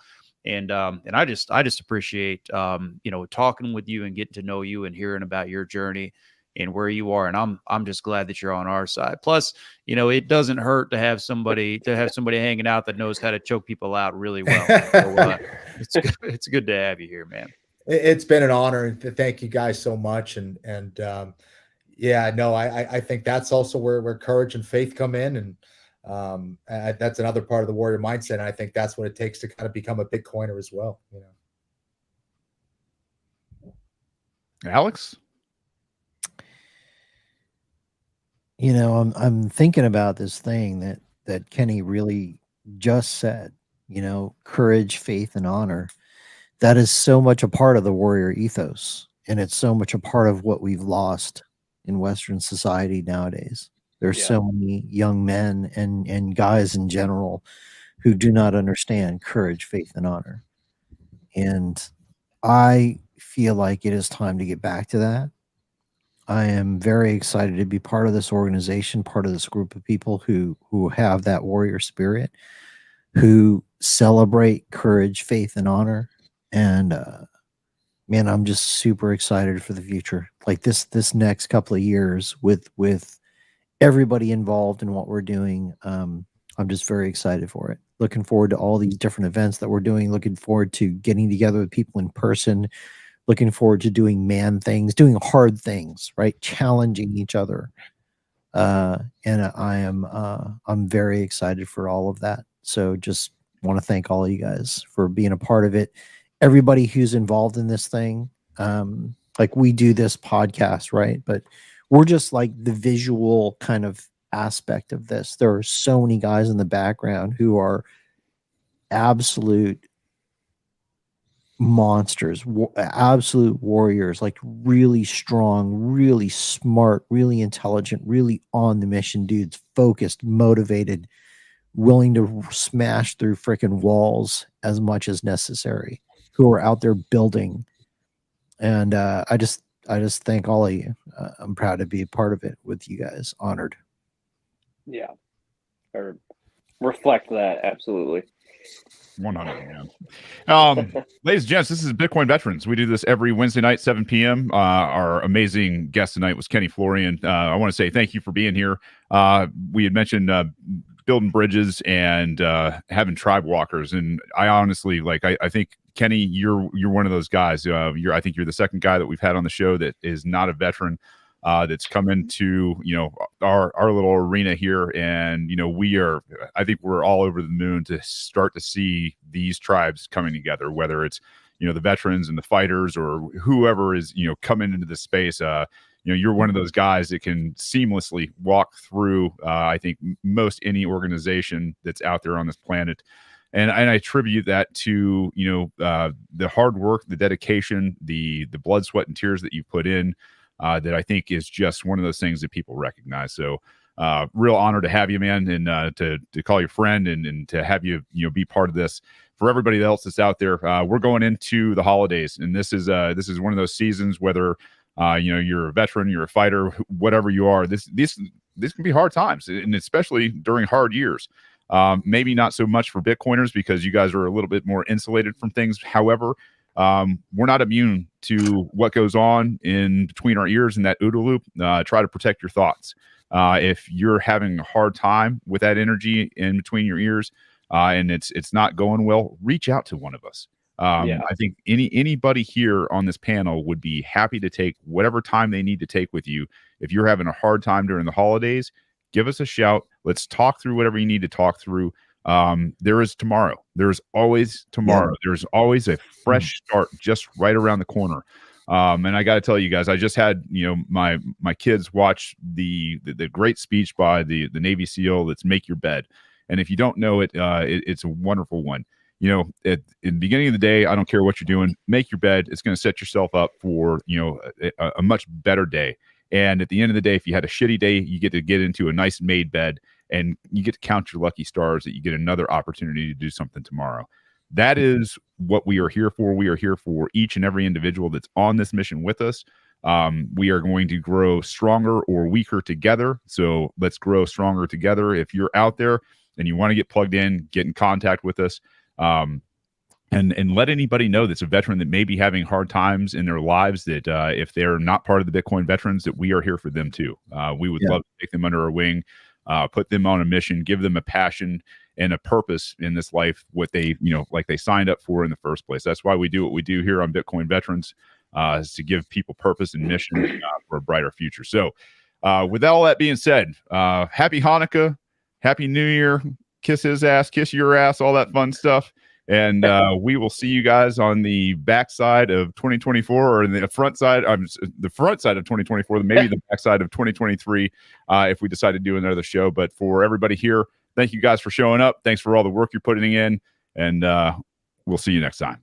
And I just appreciate, talking with you and getting to know you and hearing about your journey and where you are. And I'm just glad that you're on our side. Plus, it doesn't hurt to have somebody hanging out that knows how to choke people out really well. So, it's good to have you here, man. It's been an honor. Thank you guys so much. And I think that's also where courage and faith come in. And that's another part of the warrior mindset. And I think that's what it takes to kind of become a Bitcoiner as well. Alex? I'm thinking about this thing that Kenny really just said, courage, faith, and honor. That is so much a part of the warrior ethos. And it's so much a part of what we've lost in Western society nowadays. There's so many young men and guys in general who do not understand courage, faith, and honor. And I feel like it is time to get back to that. I am very excited to be part of this organization, part of this group of people who have that warrior spirit, who celebrate courage, faith, and honor. And man, I'm just super excited for the future. Like this next couple of years with everybody involved in what we're doing. I'm just very excited for it. Looking forward to all these different events that we're doing. Looking forward to getting together with people in person. Looking forward to doing man things, doing hard things, right? Challenging each other. And I'm very excited for all of that. So just want to thank all of you guys for being a part of it. Everybody who's involved in this thing, like we do this podcast, right? But we're just like the visual kind of aspect of this. There are so many guys in the background who are absolute monsters, absolute warriors, like really strong, really smart, really intelligent, really on the mission dudes, focused, motivated, willing to smash through freaking walls as much as necessary, who are out there building. And I just thank all of you. I'm proud to be a part of it with you guys. Honored. Yeah, or reflect that absolutely. 100, man. Ladies and gents, this is Bitcoin Veterans. We do this every Wednesday night, 7 p.m. Our amazing guest tonight was Kenny Florian. I want to say thank you for being here. We had mentioned building bridges and having tribe walkers, and I honestly I think Kenny, you're one of those guys. I think you're the second guy that we've had on the show that is not a veteran. That's come into our little arena here, and I think we're all over the moon to start to see these tribes coming together, whether it's the veterans and the fighters or whoever is coming into the space. You're one of those guys that can seamlessly walk through I think most any organization that's out there on this planet. And I attribute that to the hard work, the dedication, the blood, sweat, and tears that you put in. That I think is just one of those things that people recognize. So real honor to have you, man, and to call you friend and to have you be part of this. For everybody else that's out there, we're going into the holidays, and this is one of those seasons, whether you're a veteran, you're a fighter, whatever you are, this can be hard times, and especially during hard years. Maybe not so much for Bitcoiners because you guys are a little bit more insulated from things. However, we're not immune to what goes on in between our ears in that OODA loop. Try to protect your thoughts. If you're having a hard time with that energy in between your ears and it's not going well, reach out to one of us. I think anybody here on this panel would be happy to take whatever time they need to take with you. If you're having a hard time during the holidays, give us a shout. Let's talk through whatever you need to talk through. There is tomorrow. There's always tomorrow. Yeah. There's always a fresh start just right around the corner. And I got to tell you guys, I just had, my kids watch the great speech by the Navy SEAL that's Make Your Bed. And if you don't know it, it's a wonderful one. In the beginning of the day, I don't care what you're doing, make your bed. It's going to set yourself up for, a much better day. And at the end of the day, if you had a shitty day, you get to get into a nice made bed. And you get to count your lucky stars that you get another opportunity to do something tomorrow. That is what we are here for. We are here for each and every individual that's on this mission with us. We are going to grow stronger or weaker together. So let's grow stronger together. If you're out there and you want to get plugged in, get in contact with us. And let anybody know that's a veteran that may be having hard times in their lives that if they're not part of the Bitcoin Veterans, that we are here for them too. We would love to take them under our wing. Put them on a mission, give them a passion and a purpose in this life, what they, like they signed up for in the first place. That's why we do what we do here on Bitcoin Veterans, is to give people purpose and mission for a brighter future. So with all that being said, happy Hanukkah, happy New Year, kiss his ass, kiss your ass, all that fun stuff. And we will see you guys on the backside of 2024 or the front side of 2024, maybe the backside of 2023 if we decide to do another show. But for everybody here, thank you guys for showing up. Thanks for all the work you're putting in. And we'll see you next time.